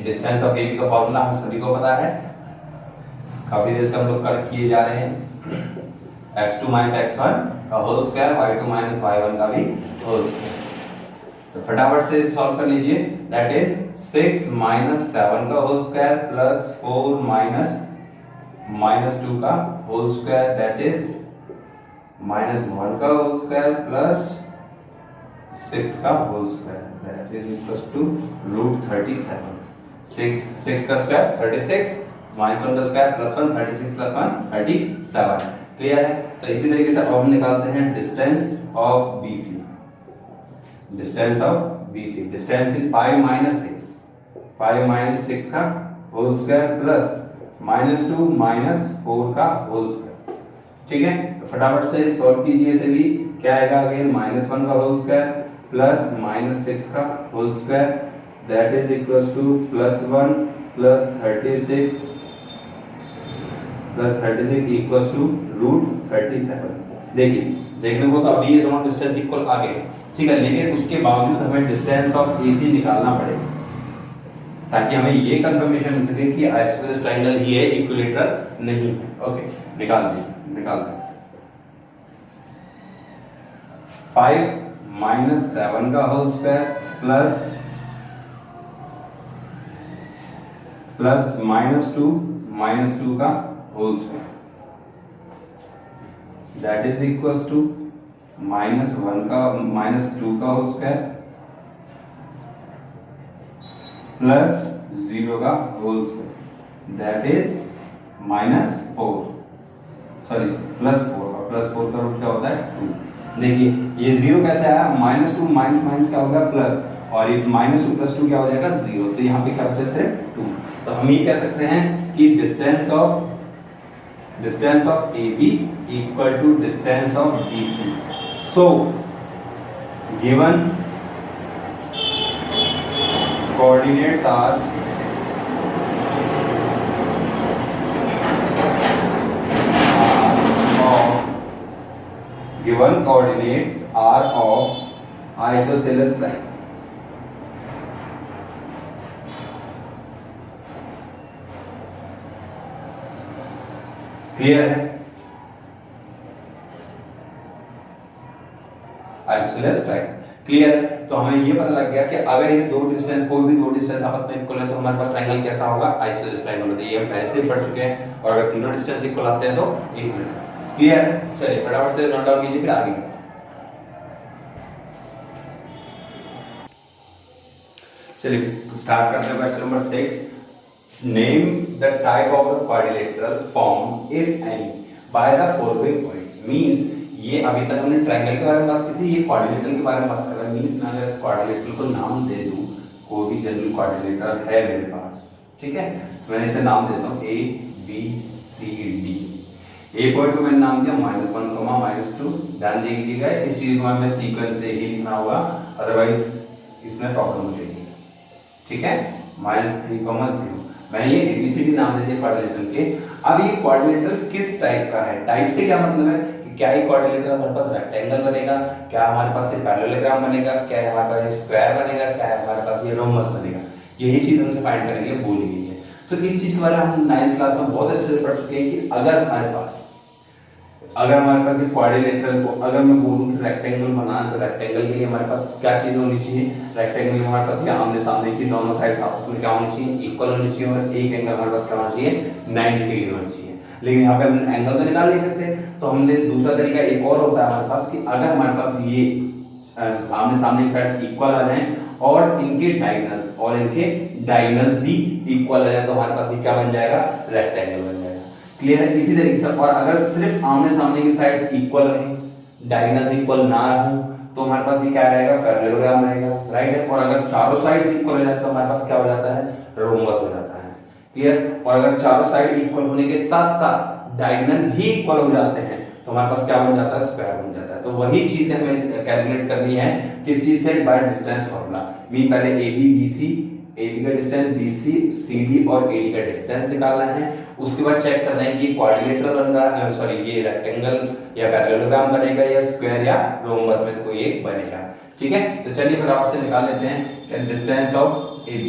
distance of AB का फॉर्मूला हम सभी को पता है, काफी देर से हम लोग कर किए जा रहे हैं। x2 - x1 का होल स्क्वायर, y2 - y1 का भी होल स्क्वायर। तो फटाफट से सॉल्व कर लीजिए। दैट इज 6 - 7 का होल स्क्वायर प्लस 4 - 2 का होल स्क्वायर, दैट इज -1 का होल स्क्वायर प्लस 6 का whole square, that is equal to √37। 6 का स्क्वायर 36, -1 का स्क्वायर +1, 36 + 1 37। क्लियर है? तो इसी तरीके से अब हम निकालते हैं distance of BC। Distance of BC, distance is 5 - 6, 5 - 6 का होल स्क्वायर प्लस -2 - 4 का होल स्क्वायर। ठीक है, तो फटाफट से सॉल्व कीजिए इसे भी। क्या आएगा? अगेन -1 का होल स्क्वायर प्लस -6 का whole square, that is equal to +1 + 36 equal to √37। देखिए, देखने को तो अभी ये दोनों डिस्टेंस इक्वल आ गए, ठीक है, लेकिन उसके बावजूद हमें डिस्टेंस ऑफ AC निकालना पड़ेगा ताकि हमें ये कंफर्मेशन मिल सके कि आइसोसेलेस ट्रायंगल ही है, इक्विलेटरल नहीं है। ओके, निकालते हैं। 5 - 7 का होल स्क्वायर प्लस -2 का whole square, that is equal to -2 का होल स्क्वायर प्लस 0 का whole square, that is -4, sorry +4 का रूट क्या होता है? 2। देखिए ये 0 कैसे आया? -2 माइनस क्या होगा? प्लस, और ये -2 + 2 क्या हो जाएगा? 0। तो यहाँ पे क्या बचा? सिर्फ 2। तो हम ये कह सकते हैं कि distance of AB equal to distance of BC। So given coordinates are of isosceles triangle. Clear है? आइसोसेलेस ट्रायंगल क्लियर है? तो हमें ये पता लग गया कि अगर ये दो डिस्टेंस, कोई भी दो डिस्टेंस आपस में इक्वल है तो हमारे पास ट्रायंगल कैसा होगा? आइसोसेलेस ट्रायंगल होता है। ये हम पहले से पढ़ चुके हैं। और अगर तीनों डिस्टेंस इक्वल आते हैं तो इक्वल। क्लियर है? चलिए फटाफट से नोट डाउन कीजिए, फिर आगे। चलिए स्टार्ट करते हैं question number 6। Name the type of the quadrilateral form if any by the following points. Means ये अभी तक हमने ट्रायंगल के बारे में बात की थी, ये क्वाड्रिलेटरल के बारे में बात कर रहा है। मींस मैं अगर क्वाड्रिलेटरल को नाम दे दूं, कोई भी जनरल क्वाड्रिलेटरल है मेरे पास, ठीक है, तो मैं इसे नाम देता हूं A B C D। A point को मैंने नाम दिया -1, -2। ध्यान दीजिएगा, इस चीज को हमें सीक्वेंस से ही लिखना होगा, अदरवाइज इसमें प्रॉब्लम हो जाएगी। ठीक है, -3, 0। मैंने ये ABCD नाम दे दिया क्वाड्रिलेटरल के। अब ये क्वाड्रिलेटरल किस टाइप का है? टाइप से क्या मतलब है कि क्या ये क्वाड्रिलेटरल हमारे पास रेक्टेंगल बनेगा, क्या हमारे पास ये पैरेललोग्राम बनेगा, क्या हमारे पास ये स्क्वायर बनेगा, क्या हमारे पास ये रोमबस बनेगा। यही चीज हमसे फाइंड करने के लिए बोली गई है। तो इस चीज के बारे में हम 9th क्लास में बहुत अच्छे से पढ़ चुके हैं कि अगर हमारे पास ये क्वाड्रिलेटरल को अगर मैं बोलूं कि रेक्टेंगल बनाना, तो रेक्टेंगल के लिए हमारे पास क्या चीज होनी चाहिए? रेक्टेंगल में हमारे पास आमने सामने की दोनों साइड आपस में क्या होनी चाहिए? इक्वल होनी चाहिए, और एक एंगल हमारे पास क्या होना चाहिए? 90 डिग्री होना चाहिए। लेकिन यहाँ पे हम एंगल तो निकाल नहीं सकते, तो हमने दूसरा तरीका एक और होता है हमारे पास कि अगर हमारे पास ये आमने सामने की साइड्स इक्वल आ जाएं और इनके डायगोनल्स भी इक्वल आ जाए, तो हमारे पास ये क्या बन जाएगा? रेक्टेंगल बन जाएगा। क्लियर है? इसी तरीके से, और अगर सिर्फ आमने सामने की साइड्स इक्वल रहें, डायगोनल्स इक्वल ना हो, तो हमारे पास ये क्या रहेगा? पैरेललोग्राम रहेगा, राइट है। और अगर चारों साइड्स इक्वल हो जाए तो हमारे पास क्या हो जाता है? रोम्बस हो जाता है। क्लियर? और अगर चारों साइड इक्वल होने के साथ साथ डायगोनल भी इक्वल हो जाते हैं तो हमारे पास क्या बन जाता है, स्क्वायर बन जाता है। तो वही चीज हमें कैलकुलेट करनी है किस चीज से, बाय डिस्टेंस फार्मूला। मीन पहले AB का डिस्टेंस, BC CD और AD का डिस्टेंस निकालना है। उसके बाद चेक करना है कि क्वाड्रिलेटरल बन रहा है, सॉरी ये रेक्टेंगल या पैरेललोग्राम बनेगा या स्क्वायर या रोम्बस में से कोई एक बनेगा। ठीक है, तो चलिए फटाफट से निकाल लेते हैं डिस्टेंस ऑफ AB।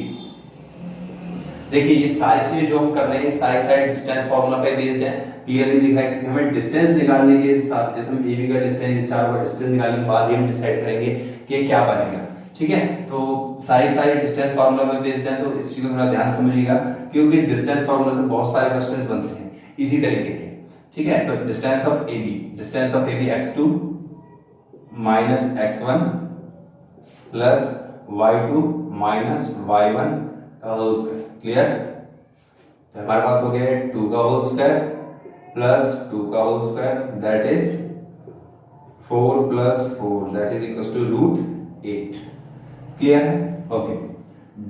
देखिए ये सारी चीजें जो हम कर रहे हैं सारी डिस्टेंस फार्मूला पे बेस्ड है। क्लियरली लिखा है कि हमें डिस्टेंस निकालने के साथ, जैसे हम AB का डिस्टेंस, चार का डिस्टेंस निकालने के बाद ही हम डिसाइड करेंगे कि क्या बनेगा। ठीक है, तो सारी डिस्टेंस फार्मूला पे बेस्ड है, तो इस चीज को थोड़ा ध्यान समझिएगा क्योंकि डिस्टेंस फार्मूला से बहुत सारे क्वेश्चंस बनते हैं इसी तरीके के। ठीक है, तो distance of AB x2 minus x1 plus y2 minus y1 का होल स्क्वायर। क्लियर, तो हमारे पास हो गया 2 का होल स्क्वायर प्लस 2 का whole square that is 4 plus 4 that is equals to √8। Clear है, ओके।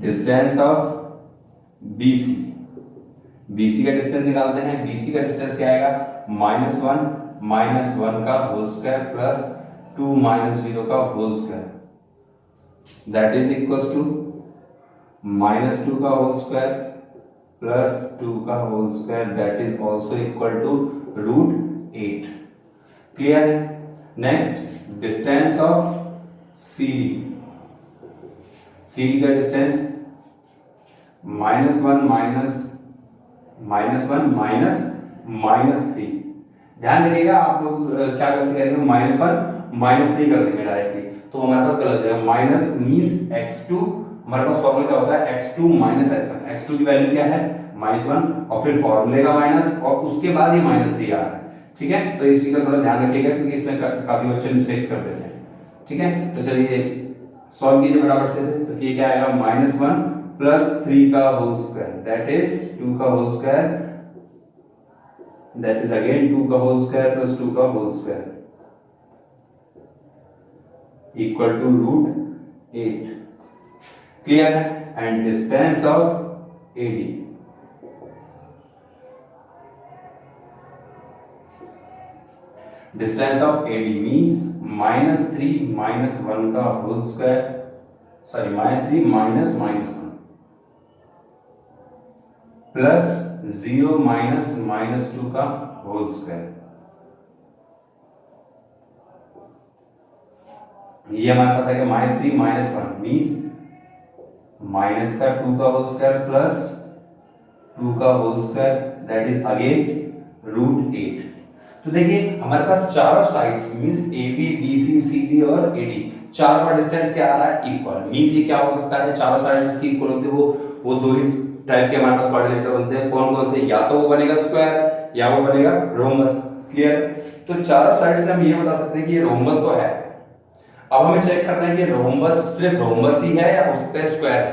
डिस्टेंस ऑफ BC का डिस्टेंस निकालते हैं। BC का डिस्टेंस क्या आएगा, -1 का होल स्क्वायर प्लस 2 - 0 का whole square that is equals to -2 का होल स्क्वायर प्लस 2 का whole square that is also equal to √8। Clear है। नेक्स्ट डिस्टेंस ऑफ CD का डिस्टेंस -1 -3। ध्यान रखिएगा आप लोग क्या गलती करेंगे, -1 -3 कर देंगे डायरेक्टली, तो हमारे पास गलत जाएगा। माइनस मींस x2, हमारे पास फॉर्मूला क्या होता है x2 - x1। x2 की वैल्यू क्या है -1 और फिर फॉर्मूले का माइनस और उसके बाद ही -3 आ रहा है। ठीक है, तो इस चीज का थोड़ा ध्यान रखिएगा क्योंकि इसमें काफी बच्चे मिस्टेक्स कर देते हैं। ठीक है, तो चलिए सॉल्व कीजिए फटाफट से। तो ये क्या आएगा, -1 प्लस 3 का होल स्क्वायर दैट इज 2 का whole square that is again 2 का होल स्क्वायर प्लस 2 का whole square equal to √8। Clear है। And distance of AD, distance of AD means -3 - 1 का होल स्क्वायर, सॉरी -3 - -1 प्लस 0 - -2 का होल स्क्वायर। ये हमारे पास आएगा -3 - 1 means minus का 2 का होल स्क्वायर प्लस 2 का whole square that is again √8। तो देखिए हमारे पास चारों sides means AB BC CD और AD चारों का डिस्टेंस क्या आ रहा है, इक्वल। मींस ये क्या हो सकता है, चारों साइड्स जिसकी इक्वल होती है वो दो ही टाइप के हमारे पास क्वाड्रिलेटरल बनते हैं। कौन कौन से, या तो वो बनेगा स्क्वायर या वो बनेगा रोम्बस। क्लियर, तो चारों साइड से हम ये बता सकते हैं कि ये रोम्बस तो है। अब हमें चेक करना है कि रोम्बस सिर्फ रोम्बस ही है या उस पे स्क्वायर है।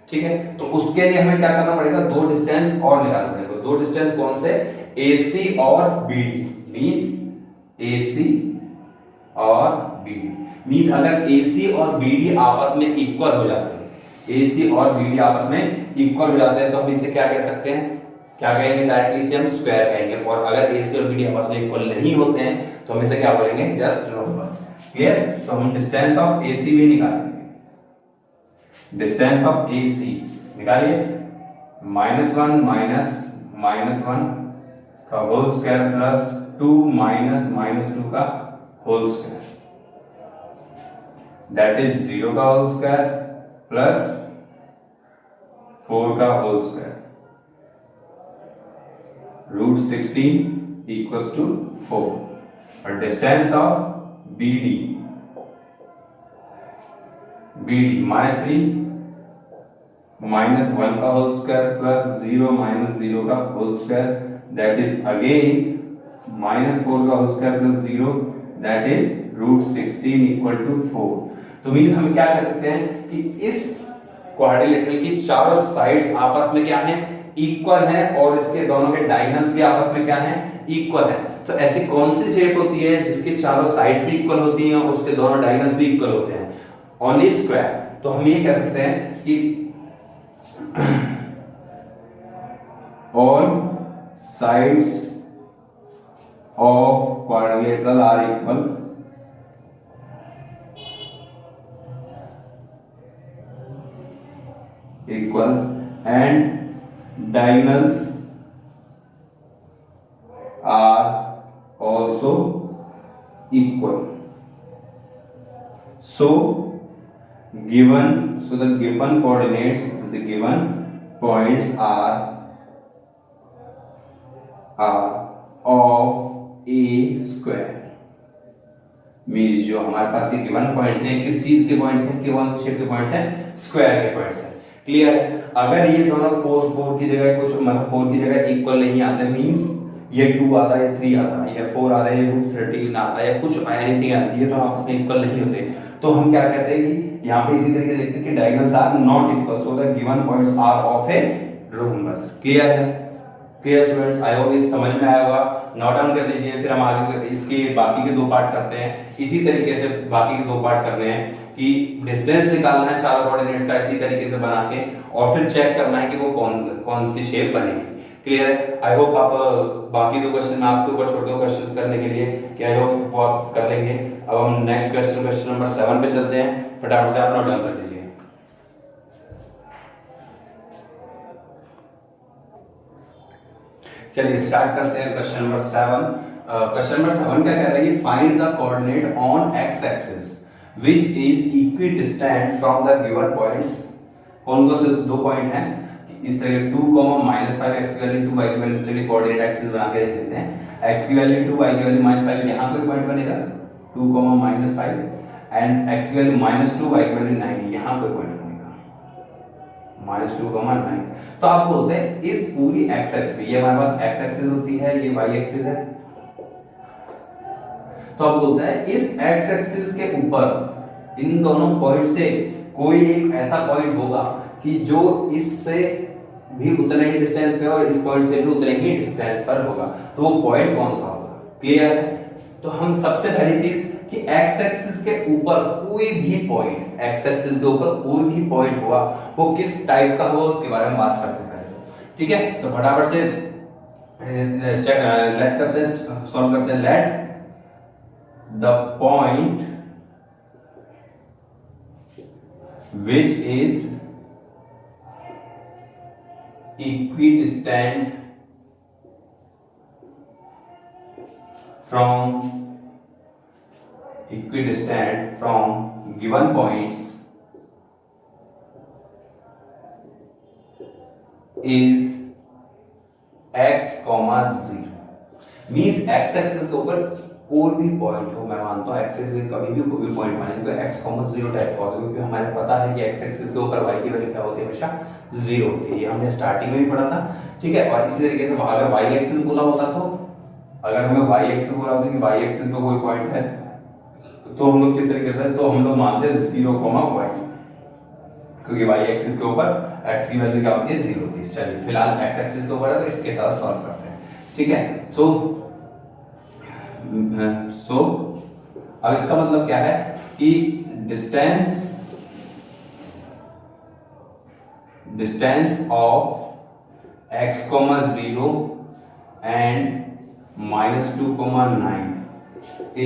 ठीक है, तो उसके लिए हमें क्या करना पड़ेगा, दो डिस्टेंस और निकालना पड़ेगा। दो डिस्टेंस कौन से, AC और BD। मींस AC और BD मींस अगर AC और BD आपस में इक्वल हो जाते हैं, AC और BD आपस में इक्वल हो जाते हैं तो हम इसे क्या कह सकते हैं, क्या कहेंगे, डायरेक्टली इसे हम स्क्वायर कहेंगे। और अगर AC और BD आपस में इक्वल नहीं होते हैं तो हम इसे क्या बोलेंगे, जस्ट रोम्बस। क्लियर, तो हम डिस्टेंस ऑफ AC भी निकालेंगे। डिस्टेंस ऑफ AC निकालिए, -1 का होल स्क्वायर प्लस 2 - -2 का होल स्क्वायर दैट इज 0 का होल स्क्वायर प्लस 4 का होल स्क्वायर √16 इक्वल्स टू 4। और डिस्टेंस ऑफ BD -3 -1 का होल स्क्वायर प्लस 0 - 0 का whole square that is again -4 का whole square plus 0 that is √16 equal to 4। तो means हम क्या कह सकते हैं कि इस क्वाड्रिलेटरल की चारों साइड्स आपस में क्या हैं, इक्वल हैं और इसके दोनों के डायगोनल्स भी आपस में क्या हैं, इक्वल हैं। तो ऐसी कौन सी शेप होती है जिसके चारों साइड्स भी इक्वल होती हैं और उसके दोनों डायगोनल्स भी इक्वल होते हैं, ओनली स्क्वायर। तो हम ये कह सकते हैं कि all sides of quadrilateral are equal and diagonals are also equal. So the given coordinates, the given points are of a square. Means जो हमारे पास ये गिवन पॉइंट्स हैं किस चीज के पॉइंट्स हैं, कौन से शेप के पॉइंट्स हैं, स्क्वायर के पॉइंट्स हैं. क्लियर है. अगर ये दोनों 4 की जगह कुछ मतलब 4 की जगह इक्वल नहीं आते, मींस ये 2 आता है, ये 3 आता है, या 4 आता है, ये √13 आता है, या कुछ एनीथिंग ऐसी है तो आपस में इक्वल नहीं होते, तो हम क्या कहते हैं कि यहाँ पे इसी तरीके से लिखते हैं कि diagonals are not equal, so the given points are of a rhombus. Clear है. क्लियर स्टूडेंट्स, आई होप इस समझ में आया होगा. नोट डाउन कर लीजिए. फिर हम आगे इसके बाकी के 2 पार्ट करते हैं. इसी तरीके से बाकी के 2 पार्ट करने हैं कि डिस्टेंस निकालना है चारों कोऑर्डिनेट्स का इसी तरीके से बना के, और फिर चेक करना है कि वो कौन सी शेप बनेगी. क्लियर है. आई होप आप बाकी 2 क्वेश्चन में आपके ऊपर छोटे क्वेश्चंस करने के लिए कि आई होप वो आप कर लेंगे. अब हम नेक्स्ट क्वेश्चन नंबर 7 पे चलते हैं. फटाफट से आप नोट डाउन कर लीजिए. चलिए स्टार्ट करते हैं क्वेश्चन नंबर 7. क्वेश्चन नंबर 7 क्या कह रही है, find the coordinate on x axis which is equidistant from the given points. कौन कौन से 2 पॉइंट हैं इस तरह के 2, -5 x की वैल्यू 2 y की वैल्यू, चलिए कोऑर्डिनेट एक्सिस बना के देख लेते हैं. x की वैल्यू 2 y की वैल्यू -5, यहां कोई पॉइंट बनेगा 2, -5 एंड x की वैल्यू -2 y की वैल्यू 9, यहां कोई पॉइंट बनेगा -2, 9. तो आप बोलते हैं इस पूरी x एक्सिस पे, ये हमारे पास x एक्सिस होती है, ये y एक्सिस है, तो आप बोलते हैं इस x एक्सिस के ऊपर इन दोनों पॉइंट से कोई एक ऐसा पॉइंट होगा कि जो इससे भी उतने ही डिस्टेंस पे और इस पॉइंट से भी उतने ही डिस्टेंस पर होगा, तो वो पॉइंट कौन सा होगा. क्लियर है. तो हम सबसे पहली चीज कि x एक्सिस के ऊपर कोई भी पॉइंट, x एक्सिस के ऊपर कोई भी पॉइंट होगा वो किस टाइप का होगा उसके बारे में बात करते हैं पहले. ठीक है. तो फटाफट से लेट करते हैं, सॉल्व करते हैं. Let the point which is equidistant from given points is x, 0. Means x axis के ऊपर कोई भी पॉइंट हो, मैं मानता हूँ x एक्सिस से कभी भी कोई भी पॉइंट मानेंगे तो x, 0 टाइप का होगा, क्योंकि हमें पता है कि x एक्सिस के ऊपर y की वैल्यू क्या होती है, हमेशा 0 होती है. ये हमने स्टार्टिंग में भी पढ़ा था. ठीक है. और इसी तरीके से अगर y एक्सिस बोला होता तो अगर हमें y एक्सिस बोला होता कि y एक्सिस पे कोई पॉइंट है तो हम लोग किस तरीके से, तो हम लोग मानते हैं 0, y, क्योंकि y एक्सिस के ऊपर x की वैल्यू क्या होती है, 0 होती है. चलिए फिलहाल x एक्सिस के ऊपर है तो इसके साथ सॉल्व करते हैं. ठीक है. सो अब इसका मतलब क्या है कि distance of x, 0 and -2, 9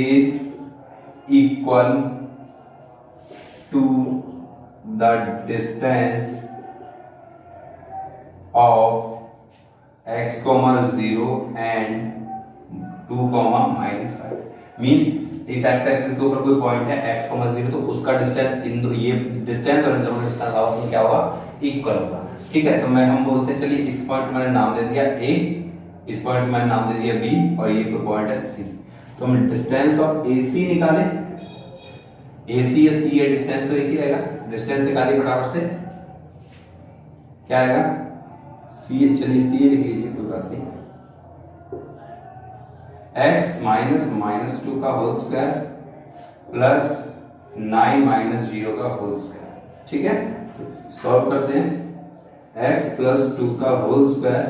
is equal to the distance of x, 0 and 2, -5. Means इस x एक्सिस के ऊपर कोई पॉइंट है x, 0, तो उसका डिस्टेंस इन दो, ये डिस्टेंस और इन दोनों डिस्टेंस आपस में क्या होगा, इक्वल होगा. ठीक है. तो मैं हम बोलते हैं चलिए इस पॉइंट मैंने नाम दे दिया a, इस पॉइंट मैंने नाम दे दिया b, और ये कोई पॉइंट है c. तो हम डिस्टेंस ऑफ AC निकालें. AC या C, ये डिस्टेंस तो एक ही रहेगा. डिस्टेंस निकालिए फटाफट से. क्या आएगा, C, चलिए C लिख लीजिए, कोई बात नहीं. x -2 का होल स्क्वायर प्लस 9 - 0 का होल स्क्वायर. ठीक है. तो सॉल्व करते हैं. x + 2 का होल स्क्वायर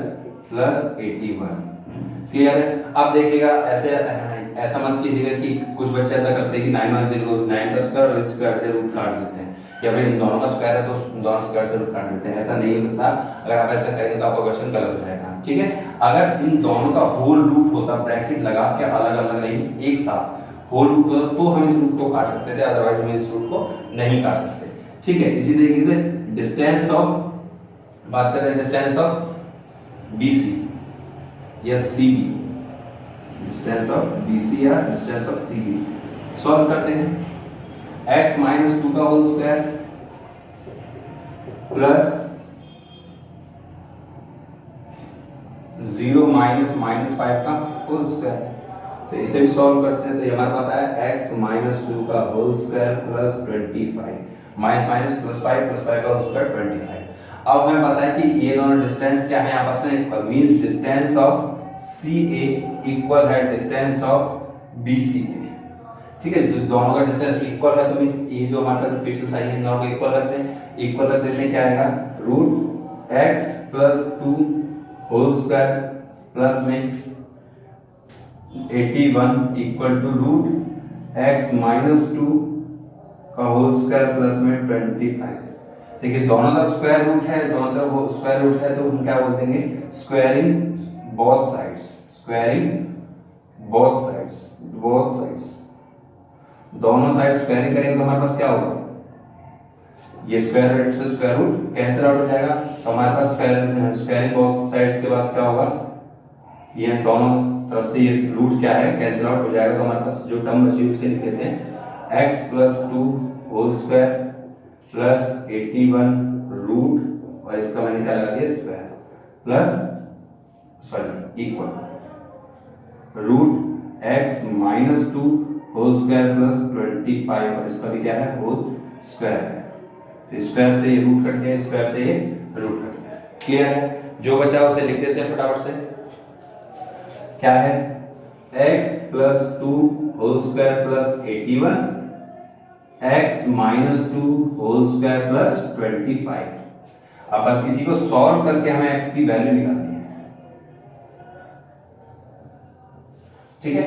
प्लस 81. क्लियर है. अब देखिएगा ऐसा मत कीजिएगा कि कुछ बच्चे ऐसा करते हैं कि 9 - 0 को 9 का स्क्वायर और स्क्वायर से रूट काट देते हैं. कि भाई इन दोनों का स्क्वायर है तो दोनों स्क्वायर से रूट काट देते हैं, ऐसा नहीं हो सकता। अगर आप ऐसा करेंगे तो आपका क्वेश्चन गलत हो जाएगा। ठीक है, अगर इन दोनों का होल रूट होता, ब्रैकेट लगा के अलग अलग नहीं एक साथ होल रूट होता तो हम इस रूट को काट सकते थे, अदरवाइज हम इस रूट को नहीं काट सकते। ठीक है, इसी तरीके से डिस्टेंस ऑफ, बात करें डिस्टेंस ऑफ BC या CB, डिस्टेंस ऑफ BC या डिस्टेंस ऑफ CB सॉल्व करते हैं। x माइनस 2 का होल स्क्वायर प्लस 0 माइनस -5 का होल स्क्वायर, तो इसे भी सॉल्व करते हैं। तो ये हमारे पास आया x माइनस 2 का whole square plus 25, minus minus plus 5 का होल स्क्वायर 25। अब हमें पता है कि ये दोनों डिस्टेंस क्या है आपस में, means distance of CA equal है डिस्टेंस ऑफ BC के। ठीक है, जो दोनों का डिस्टेंस इक्वल है तो मींस ये जो हमारे पास इक्वेशन साइन है दोनों को इक्वल रखते हैं, इक्वल रख देते हैं। क्या आएगा, root x plus 2 whole square plus में 81 equal to root x minus 2 का होल स्क्वायर प्लस में 25। देखिए दोनों का स्क्वायर रूट है, दोनों तरफ वो स्क्वायर रूट है, तो हम क्या बोल देंगे, squaring both sides, squaring both sides, both sides दोनों साइड स्क्वायरिंग करेंगे तो हमारे पास क्या होगा, ये स्क्वायर रूट से स्क्वायर रूट कैंसिल आउट हो जाएगा, तो हमारे पास स्क्वायरिंग बोथ साइड्स के बाद क्या होगा, ये दोनों तरफ से ये रूट क्या है कैंसिल आउट हो जाएगा। तो हमारे पास जो टर्म बची उसे लिख लेते हैं, x plus 2 whole square plus 81 root और इसका मैंने क्या लगा दिया square plus sorry equal root x minus 2 whole square plus 25 और इसका भी क्या है होल स्क्वायर है। तो स्क्वायर से ये रूट कट गया, स्क्वायर से ये रूट कट गया। क्लियर है, जो बचा उसे लिख देते हैं फटाफट से। क्या है, x plus 2 whole square plus 81 x minus 2 whole square plus 25। अब बस इसी को सॉल्व करके हमें x की वैल्यू निकालनी है। ठीक है,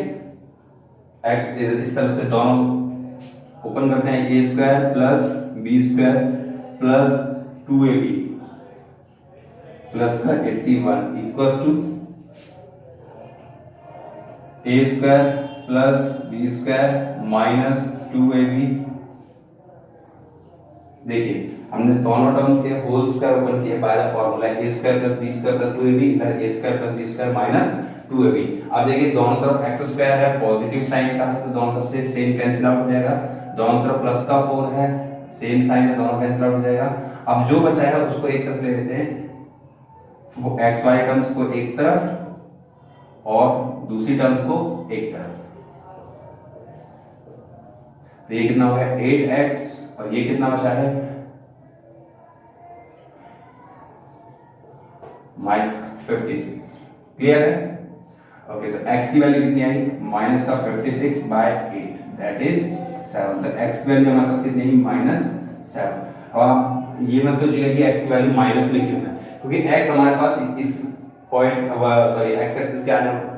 x इस तरफ से दोनों ओपन करते हैं, a square plus b square plus 2ab plus का 81 equals to a square plus b square minus 2ab। देखिए हमने दोनों टर्म्स के होल स्क्वायर ओपन किए by the formula a square plus b square plus 2ab, इधर a square plus b square minus 2ab। अब देखिए दोनों तरफ x स्क्वायर है, पॉजिटिव साइन का है तो दोनों तरफ से सेम कैंसिल आउट हो जाएगा, दोनों तरफ प्लस का 4 है, सेम साइन है, दोनों कैंसिल आउट हो जाएगा। अब जो बचा है उसको एक तरफ ले लेते हैं, वो x y टर्म्स को एक तरफ और दूसरी टर्म्स को एक तरफ। तो ये कितना हो गया 8x और ये कितना बचा है -56। क्लियर है, ओके। तो x की वैल्यू कितनी आई माइनस का 56/8 दैट इज 7। तो x की वैल्यू हमारे पास कितनी आई -7। अब आप ये मत सोचिएगा कि x की वैल्यू माइनस में क्यों है, क्योंकि x हमारे पास इस पॉइंट सॉरी x एक्सिस के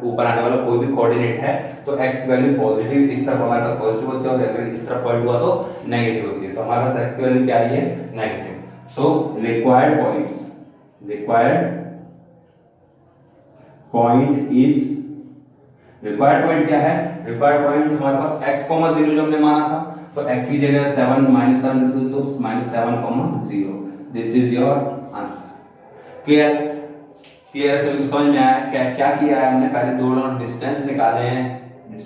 ऊपर आने वाला कोई भी कोऑर्डिनेट है तो x की वैल्यू पॉजिटिव इस तरफ हमारे पास पॉजिटिव होती है और अगर इस तरफ पॉइंट हुआ तो नेगेटिव होती है। तो हमारे पास x की वैल्यू क्या आई है नेगेटिव। सो रिक्वायर्ड पॉइंट क्या है, रिक्वायर्ड पॉइंट हमारे पास x, 0 जो हमने माना था तो x की जगह 7 -7 तो -7, 0। This is your answer. Clear से समझ में आया क्या किया है हमने, पहले दोनों डिस्टेंस निकाले हैं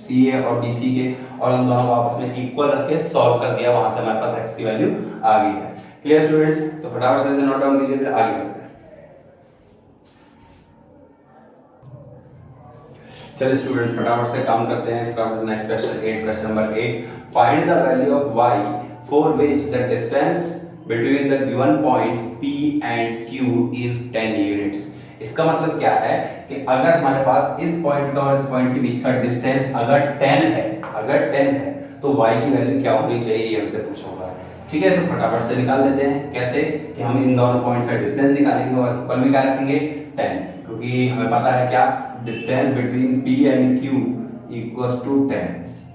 CA और BC के और उन दोनों को आपस में इक्वल रख के सॉल्व कर दिया, वहां से हमारे पास x की वैल्यू आ गई है। क्लियर स्टूडेंट्स, तो फटाफट से नोट डाउन कीजिए फिर आगे बढ़ते हैं। चलिए स्टूडेंट्स फटाफट से काम करते हैं। फटाफट से next question number 8, find the value of y for which the distance between the given points P and Q is 10 units. इसका मतलब क्या है कि अगर हमारे पास इस पॉइंट का और इस पॉइंट के बीच का डिस्टेंस अगर 10 है तो y की वैल्यू क्या होनी चाहिए ये हमसे पूछा हुआ है। ठीक है, तो फटाफट से निकाल लेते हैं। कैसे कि हम इन दोनों पॉइंट्स का डिस्टेंस निकालेंगे और इक्वल में क्या रखेंगे 10, क्योंकि हमें पता है क्या distance between P and Q equals to 10।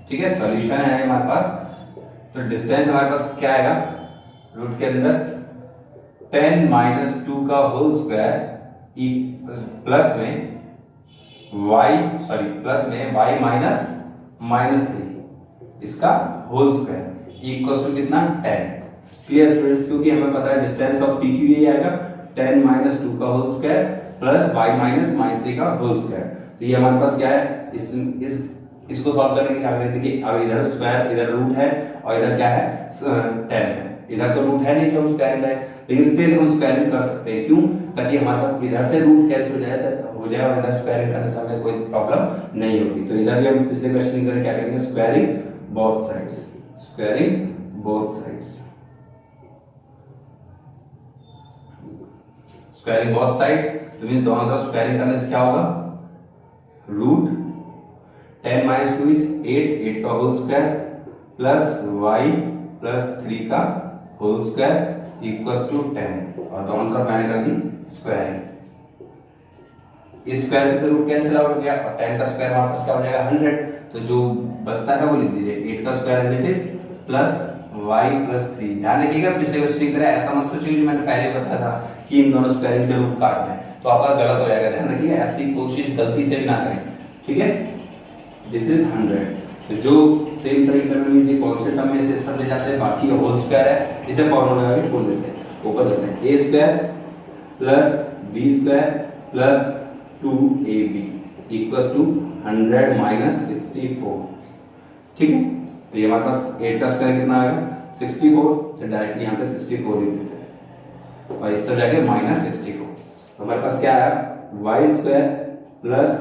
ठीक है, सॉल्यूशन है हमारे पास। तो डिस्टेंस हमारे पास क्या आएगा रूट के अंदर 10 माइनस 2 का होल स्क्वायर प्लस में y माइनस 3 इसका होल स्क्वायर इक्वल टू कितना 10। क्लियर स्टूडेंट्स, क्योंकि हमें पता है डिस्टेंस ऑफ पी क्यू यही आएगा 10 माइनस 2 का whole square plus y minus 3 का होल स्क्वायर। तो ये हमारे पास क्या है, इसको सॉल्व करने के लिए क्या करें, देखिए अब इधर स्क्वायर इधर रूट है और इधर क्या है 10 है। इधर तो रूट है नहीं कि हम स्क्वायरिंग करें, लेकिन स्टिल हम स्क्वायरिंग कर सकते हैं। क्यों? ताकि हमारे पास इधर से रूट कैंसिल हो जाए और इधर स्क्वायरिंग करने से हमें कोई प्रॉब्लम नहीं होगी। तो इधर भी हम पिछले क्वेश्चन की तरह क्या करेंगे, squaring both sides, squaring both sides, squaring both sides. तो मीन दोनों तरफ स्क्वायरिंग करने से क्या होगा, रूट 10 माइनस 2 इज 8 का whole square plus y plus 3 का होल स्क्वायर इक्वल्स टू 10 और दोनों तरफ मैंने कर दी स्क्वायरिंग। इस स्क्वायर से तो रूट कैंसिल आउट हो गया और 10 का स्क्वायर वापस क्या हो जाएगा 100। तो जो बचता है वो लिख दीजिए 8 का square as it is plus y plus 3। ध्यान रखिएगा पिछले क्वेश्चन की तरह ऐसा मत सोचिए जो मैंने पहले बताया था कि इन दोनों स्क्वायरिंग से रूट काटना है, तो आपका गलत हो जाएगा। ध्यान रखिए ऐसी कोशिश गलती से भी ना करें, ठीक है। This is 100। तो जो सेम तरीके में मींस ये कांस्टेंट टर्म में इसे इस तरह ले जाते हैं, बाकी ये होल स्क्वायर है, इसे फॉर्मूला में खोल लेते हैं, ऊपर लेते हैं a square plus b square plus 2ab equals to 100 minus 64। ठीक है, तो ये हमारे पास 8 का स्क्वायर कितना आएगा 64, तो डायरेक्टली यहाँ पे 64 लिख देते हैं और इस तरह जाके माइनस 64। तो हमारे पास क्या आया y square plus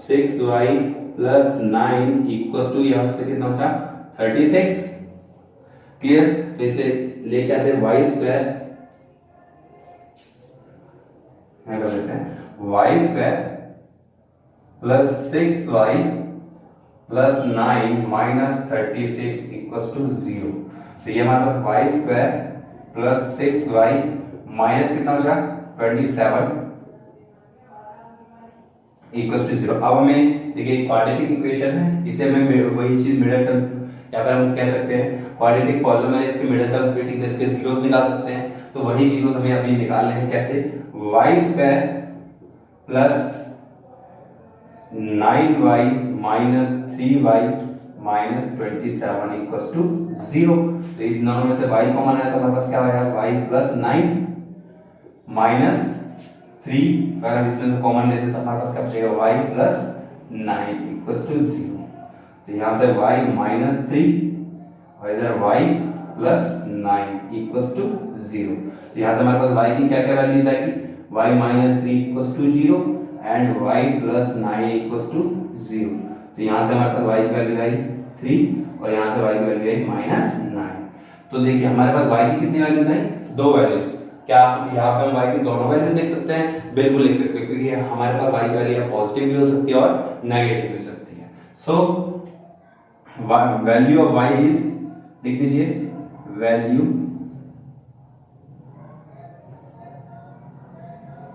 6y plus 9 equals to यहाँ से कितना बचा 36। क्लियर, तो इसे लेके आते हैं y स्क्वायर, क्या कर देते हैं y square plus 6y plus 9 minus 36 equals to 0। तो ये हमारे पास y square plus 6y minus कितना बचा 27 इक्वल्स टू 0। अब हमें देखिए क्वाड्रेटिक इक्वेशन है, इसे हमें वही चीज मिडिल टर्म या फिर हम कह सकते हैं क्वाड्रेटिक पॉलिनोमियल है, इसके मिडिल टर्म्स भी ठीक जैसे जीरोस निकाल सकते हैं। तो वही जीरोस हमें अभी निकालने हैं, कैसे y square plus 9y minus 3y minus 27 equals to 0। तो इन दोनों में से y कॉमन आया तो हमारे पास क्या आया y प्लस 9 माइनस 3, अगर हम इसमें से कॉमन लेते तो हमारे पास क्या बचेगा y प्लस 9 इक्वल्स टू 0। तो यहाँ से y माइनस 3 और इधर y प्लस 9 इक्वल्स टू 0। तो यहाँ से हमारे पास y की क्या क्या वैल्यूज आएगी, y minus 3 equals to 0 and y plus 9 equals to 0। तो यहाँ से हमारे पास y की वैल्यू आई 3 और यहाँ से y की वैल्यू आई माइनस 9। तो देखिए हमारे पास y की कितनी वैल्यूज आई, दो वैल्यूज। क्या यहाँ पे हम y की दोनों वैल्यूज लिख सकते हैं, बिल्कुल लिख सकते हैं, क्योंकि हमारे पास y की वैल्यू पॉजिटिव भी हो सकती है और नेगेटिव भी हो सकती है। So value of y is, लिख दीजिए value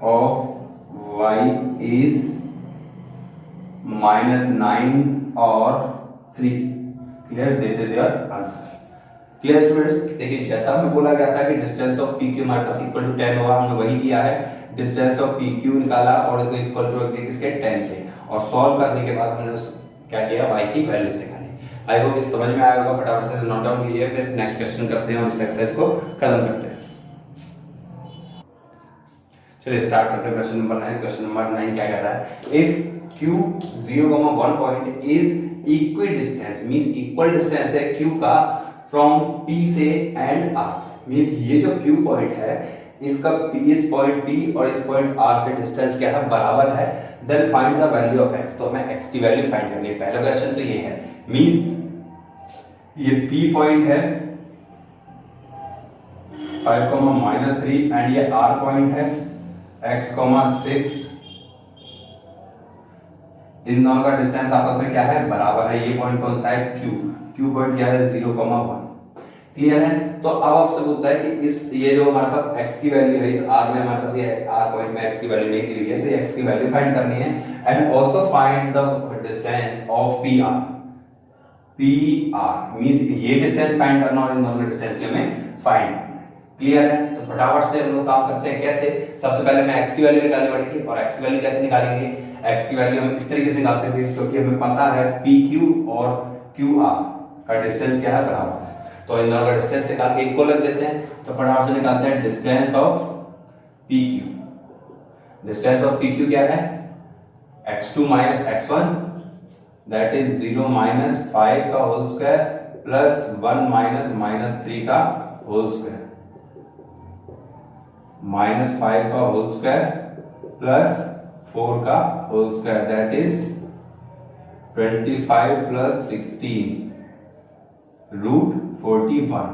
of y is minus 9 और 3। Clear, this is your answer. Clear students, देखिए जैसा हमें बोला गया था कि डिस्टेंस ऑफ पी क्यू हमारे पास इक्वल टू 10 होगा, हमने वही किया है। डिस्टेंस ऑफ पी क्यू निकाला और इसको इक्वल टू रख दिया किसके 10 के, और सॉल्व करने के बाद हमने क्या किया y की वैल्यूज निकाली। आई होप ये समझ में आया होगा, फटाफट से नोट डाउन कीजिए, फिर नेक्स्ट क्वेश्चन करते हैं और इस एक्सरसाइज को खत्म करते हैं। चलिए स्टार्ट करते हैं क्वेश्चन नंबर 9। क्वेश्चन नंबर 9 क्या कह रहा है, if q 0,1 point is equi distance, means equal distance है q का फ्रॉम p से एंड r, मींस ये जो q पॉइंट है इसका इस पॉइंट p और इस पॉइंट r से डिस्टेंस क्या है, बराबर है। Then find the value of x, तो हमें x की वैल्यू फाइंड करनी है। पहला क्वेश्चन तो ये है, मींस ये p पॉइंट है 5,-3 एंड ये r पॉइंट है x, 6। इन दोनों का डिस्टेंस आपस में क्या है, बराबर है। ये पॉइंट कौन सा है, q पॉइंट क्या है 0,1। क्लियर है। तो अब आपसे पूछता है कि इस ये जो हमारे पास x की वैल्यू है, इस r में हमारे पास ये r पॉइंट में x की वैल्यू नहीं दी हुई है, तो ये x की वैल्यू फाइंड करनी है। And also find the distance of pr means ये डिस्टेंस फाइंड करना और इन दोनों का डिस्टेंस हमें फाइंड करना है। क्लियर है? तो फटाफट से हम लोग काम करते हैं। कैसे? सबसे पहले हमें x की वैल्यू निकालनी पड़ेगी, और x की वैल्यू कैसे निकालेंगे? x की वैल्यू हम इस तरीके से निकाल सकते हैं, क्योंकि हमें पता है PQ और QR का डिस्टेंस क्या है, बराबर है। तो इन दोनों का डिस्टेंस निकाल के इक्वल रख देते हैं। तो फटाफट से निकालते हैं distance of PQ। Distance of PQ क्या है? x2 minus x1 that is 0 minus 5 का whole square plus 1 minus minus 3 का होल स्क्वायर, माइनस 5 का होल स्क्वायर प्लस 4 का whole square, that is 25 plus 16 root 41।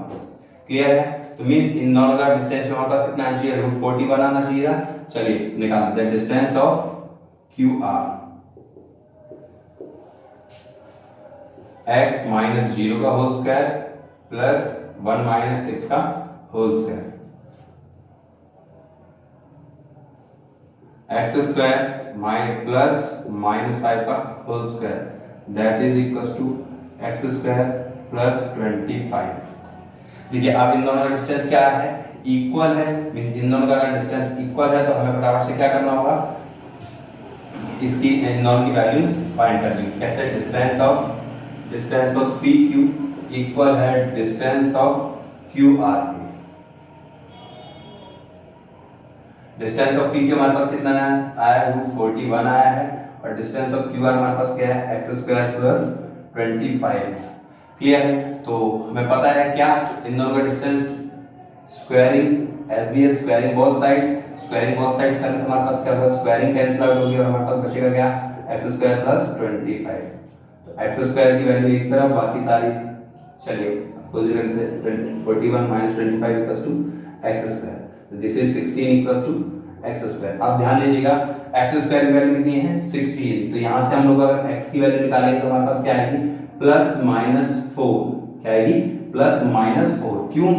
Clear है? तो मींस इन दोनों का डिस्टेंस हमारे पास कितना आना चाहिए? रूट 41 आना चाहिए। चलिए निकाल देते हैं distance of QR, x minus 0 का होल स्क्वायर प्लस 1 माइनस 6 का whole square, x square plus minus 5 का whole square, that is equal to x square plus 25। देखिए अब इन दोनों का डिस्टेंस क्या है? इक्वल है। मींस इन दोनों का डिस्टेंस इक्वल है, तो हमें फटाफट से क्या करना होगा? इसकी इन दोनों की वैल्यूज फाइंड करनी। कैसे? डिस्टेंस ऑफ PQ इक्वल है distance of QR। Distance of PQ हमारे पास कितना आया? रूट 41 आया है, और डिस्टेंस ऑफ QR हमारे पास क्या है? X square plus 25। क्लियर है? तो हमें पता है क्या? इन दोनों का distance squaring S B S, squaring both sides. Squaring both sides करने से हमारे पास क्या होगा? स्क्वायरिंग कैंसिल आउट होगी और हमारे पास बचेगा क्या? X square plus 25। तो एक्स स्क्वायर की वैल्यू एक तरफ, बाकी सारी चलिए अपोजिट रख देते हैं। 41 minus 25 equals to x square. This is 16 equals to x square. अब ध्यान दीजिएगा एक्स स्क्वायर की वैल्यू कितनी है? 16। तो यहां से हम लोग अगर x की वैल्यू निकालेंगे तो हमारे पास क्या आएगी? Plus minus 4। क्या आएगी? Plus minus 4। क्यों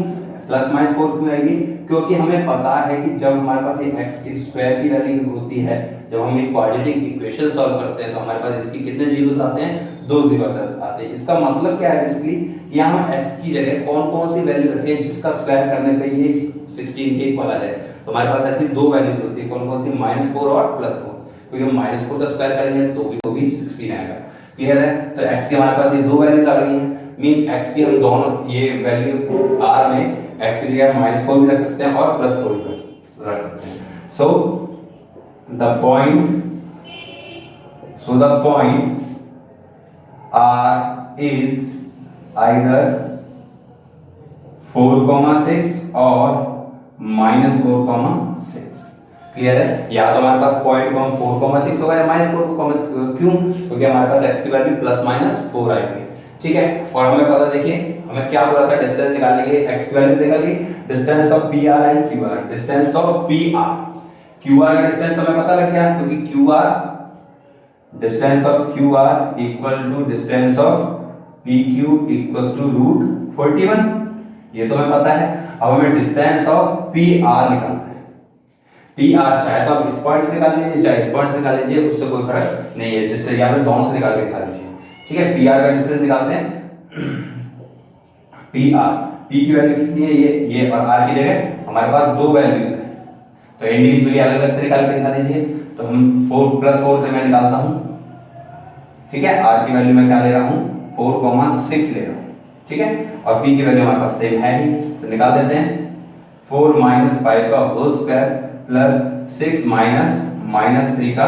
प्लस माइनस 4 क्यों आएगी? क्योंकि हमें पता है कि जब हमारे पास ये x की स्क्वायर की वैल्यू होती है, जब हम एक क्वाड्रेटिक इक्वेशन सॉल्व करते हैं तो हमारे पास इसकी कितने जीरोस आते हैं? 2 जीरोस आते हैं। इसका मतलब क्या है बेसिकली? यहां हम x की जगह कौन-कौन सी वैल्यू रखें जिसका स्क्वायर करने पे ये 16 के इक्वल आ जाए? तो हमारे पास ऐसी दो वैल्यूज होती है। कौन-कौन सी? -4 और +4। क्योंकि हम -4 का स्क्वायर करेंगे तो भी 16 आएगा। क्लियर है? तो x की हमारे पास ये दो वैल्यूज आ गई हैं। मींस x की हम दोनों ये वैल्यू r में x की जगह -4 भी रख सकते हैं और +4 भी रख सकते हैं। So the point r is either 4,6 और -4,6। क्लियर है? या तो हमारे पास पॉइंट को हम 4,6 होगा या -4,6 होगा। क्यों? क्योंकि हमारे पास x की वैल्यू +-4 आएगी। ठीक है? और हमें पता, देखिए हमें क्या बोला था? डिस्टेंस निकालने के लिए x की वैल्यू निकालिए, distance of PR and QR। Distance of PR, QR का डिस्टेंस तो हमें पता लग गया, क्योंकि QR distance of QR equal to distance of PQ equals to root 41। ये तो हमें पता है। अब हमें डिस्टेंस ऑफ PR निकालना है। PR चाहे तो आप इस पॉइंट से निकाल लीजिए, चाहे इस पॉइंट से निकाल लीजिए, उससे कोई फर्क नहीं है। डिस्टेंस यहाँ पे दोनों से निकाल के दिखा लीजिए। ठीक है? PR का डिस्टेंस निकालते हैं। PR P की वैल्यू कितनी है? ये और R की जगह हमारे पास दो वैल्यूज हैं, तो इंडिविजुअली अलग अलग से निकाल के दिखा दीजिए। तो हम 4 + 4 से मैं निकालता हूं। ठीक है? R की वैल्यू मैं क्या ले रहा हूं? 4,6 ले रहा हूं। ठीक है? और P की वैल्यू हमारे पास सेम है ही, तो निकाल देते हैं। 4 - 5 का होल स्क्वायर प्लस 6 - -3 का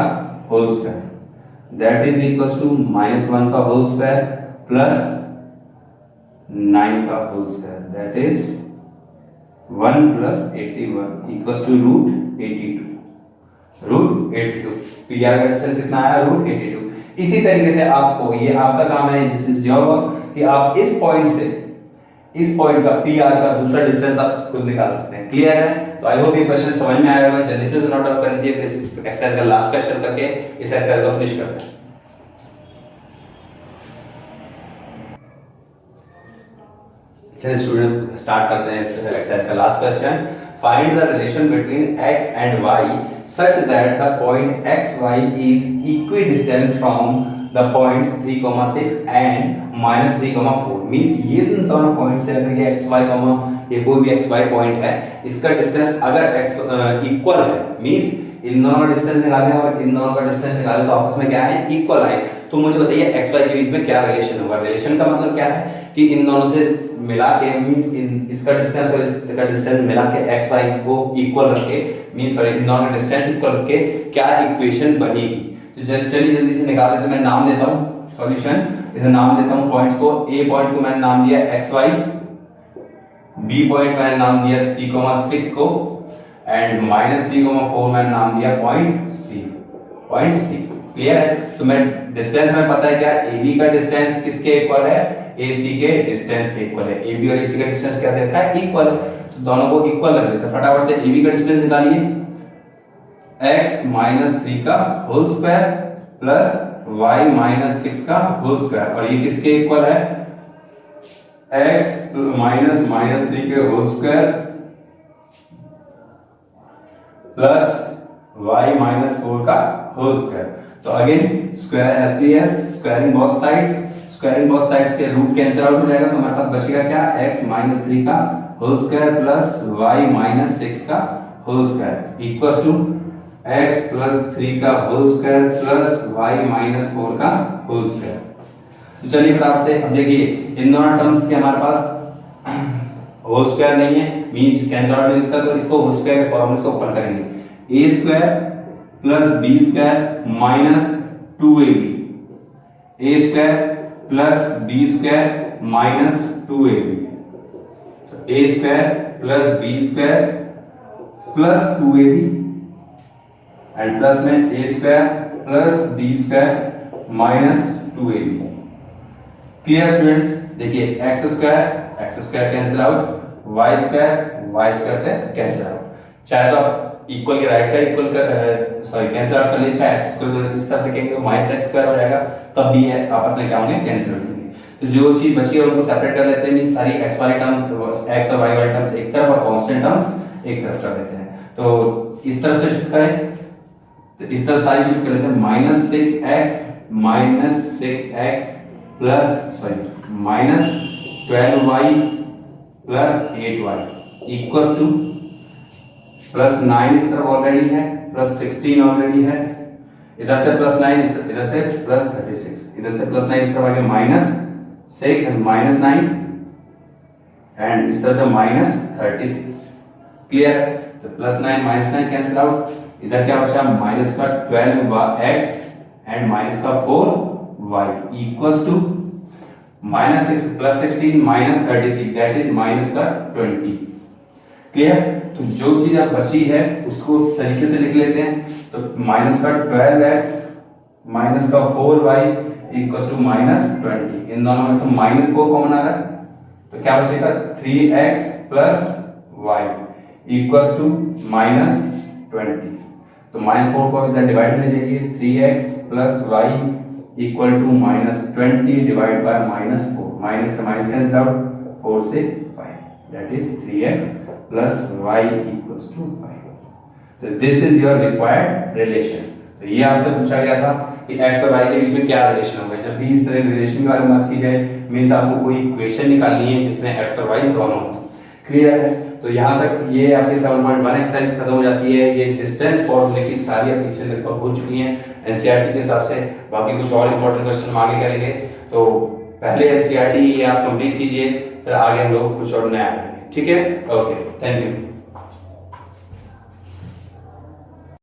whole square, that is equals to -1 का होल स्क्वायर प्लस 9 का whole square, that is 1 + 81 equals to root 82। PR का डिस्टेंस कितना आया? रूट 82। इसी तरीके से आपको, ये आपका काम है, दिस इज योर वर्क, कि आप इस पॉइंट से इस पॉइंट का PR का दूसरा डिस्टेंस आप खुद निकाल सकते हैं। क्लियर है? तो आई होप ये क्वेश्चन समझ में आया होगा। जल्दी से नोट डाउन कर लीजिए, फिर इस एक्सरसाइज का लास्ट क्वेश्चन करके इस एक्सरसाइज को फिनिश करते हैं। चलिए स्टूडेंट स्टार्ट करते हैं इस एक्सरसाइज का last question. Find the relation between x and y such that the point xy is equidistant from the points 3,6 and -3,4 means ये दोनों पॉइंट से अगर ये xy, ये कोई भी xy पॉइंट है, इसका डिस्टेंस अगर x इक्वल है मींस इन दोनों का डिस्टेंस निकालें और इन दोनों का डिस्टेंस निकालें तो आपस में क्या है, इक्वल आए। तो मुझे बताइए xy के बीच में क्या रिलेशन होगा। रिलेशन का मतलब क्या है कि इन दोनों से मिला के मींस इसका डिस्टेंस और इसका डिस्टेंस मिला के xy को इक्वल रख के मींस सॉरी इन दोनों का डिस्टेंस इक्वल रख के क्या इक्वेशन बनेगी। तो चलिए जल्दी से निकाल लेते हैं। मैं नाम देता हूँ सॉल्यूशन, इसे नाम देता हूँ पॉइंट्स को। ए पॉइंट को मैंने नाम दिया xy, बी पॉइंट मैंने नाम दिया 3,6 को एंड -3,4 मैंने नाम दिया पॉइंट सी। क्लियर है। तो मैं डिस्टेंस में पता है क्या, AB का डिस्टेंस किसके इक्वल है, AC के डिस्टेंस के इक्वल है। AB और AC का डिस्टेंस क्या देखा है, इक्वल है। तो दोनों को इक्वल रख देते हैं। फटाफट से AB का डिस्टेंस निकालिए, x -3 का होल स्क्वायर प्लस y -6 का होल स्क्वायर, और ये किसके इक्वल है, x -3 के होल स्क्वायर प्लस y -4 का होल स्क्वायर। तो again square SPS, squaring both sides के रूट कैंसिल आउट हो जाएगा। तो हमारे पास बचेगा क्या, x -3 का होल स्क्वायर प्लस y -6 का whole square equals to x + 3 का होल स्क्वायर प्लस y -4 का होल स्क्वायर। तो चलिए फटाफट से अब देखिए इन दोनों टर्म्स के हमारे पास होल स्क्वायर नहीं है मींस कैंसिल आउट नहीं होता, तो इसको होल स्क्वायर के फॉर्मूले से ओपन करेंगे। a² + b² - 2ab, a² + b² - 2ab, तो a² + b² + 2ab and plus में a² + b² - 2ab। Clear students. देखिए x² कैंसिल आउट, y² से कैंसिल आउट। चाहे तो आप इक्वल के राइट साइड इक्वल कर कैंसिल आउट कर लीजिए, चाहे x को इस तरफ देखेंगे तो -x² हो जाएगा, तब भी है आपस में क्या होंगे, कैंसिल हो जाएंगे। तो जो चीज बची है उनको सेपरेट कर लेते हैं मींस सारी x वाली टर्म x और y वाली टर्म्स एक तरफ और कांस्टेंट टर्म्स एक तरफ कर देते हैं। तो इस तरफ से शिफ्ट करें, तो इस तरफ सारी शिफ्ट कर लेते हैं। -6x -12y + 8y equals to +9 इस तरफ ऑलरेडी है, +16 ऑलरेडी है, इधर से +9 इधर से +36, इधर से +9 इस तरफ आ गया -6 -9 एंड इस तरफ से -36। क्लियर है। तो +9 -9 कैंसिल आउट, इधर क्या बचा -12x and -4y equals to -6 + 16 -36 that is -20। Clear. तो जो चीज अब बची है उसको तरीके से लिख लेते हैं। तो -12x -4y इक्वल्स टू -20, इन दोनों में से -4 कॉमन आ रहा है तो क्या बचेगा 3x + y इक्वल्स टू -20। तो -4 को इधर डिवाइड में जाइए, 3x + y equal to -20 divide by -4, minus से माइनस कैंसिल आउट, 4 से 5 that is 3x + y equals to 5। तो this is your required relation. तो ये आपसे पूछा गया था कि x और y के बीच में क्या रिलेशन होगा। जब भी इस तरह रिलेशन के बारे में बात की जाए मींस आपको कोई इक्वेशन निकालनी है जिसमें x और y दोनों हो। क्लियर है। तो यहाँ तक ये आपकी 7.1 एक्सरसाइज खत्म हो जाती है। ये डिस्टेंस फॉर्मूले की सारी एप्लीकेशन लगभग हो चुकी हैं एनसीईआरटी के हिसाब से। बाकी कुछ और इंपॉर्टेंट क्वेश्चन आगे करेंगे, तो पहले एनसीईआरटी आप कंप्लीट कीजिए, फिर आगे हम लोग कुछ और नया करेंगे। ठीक है, ओके, थैंक यू।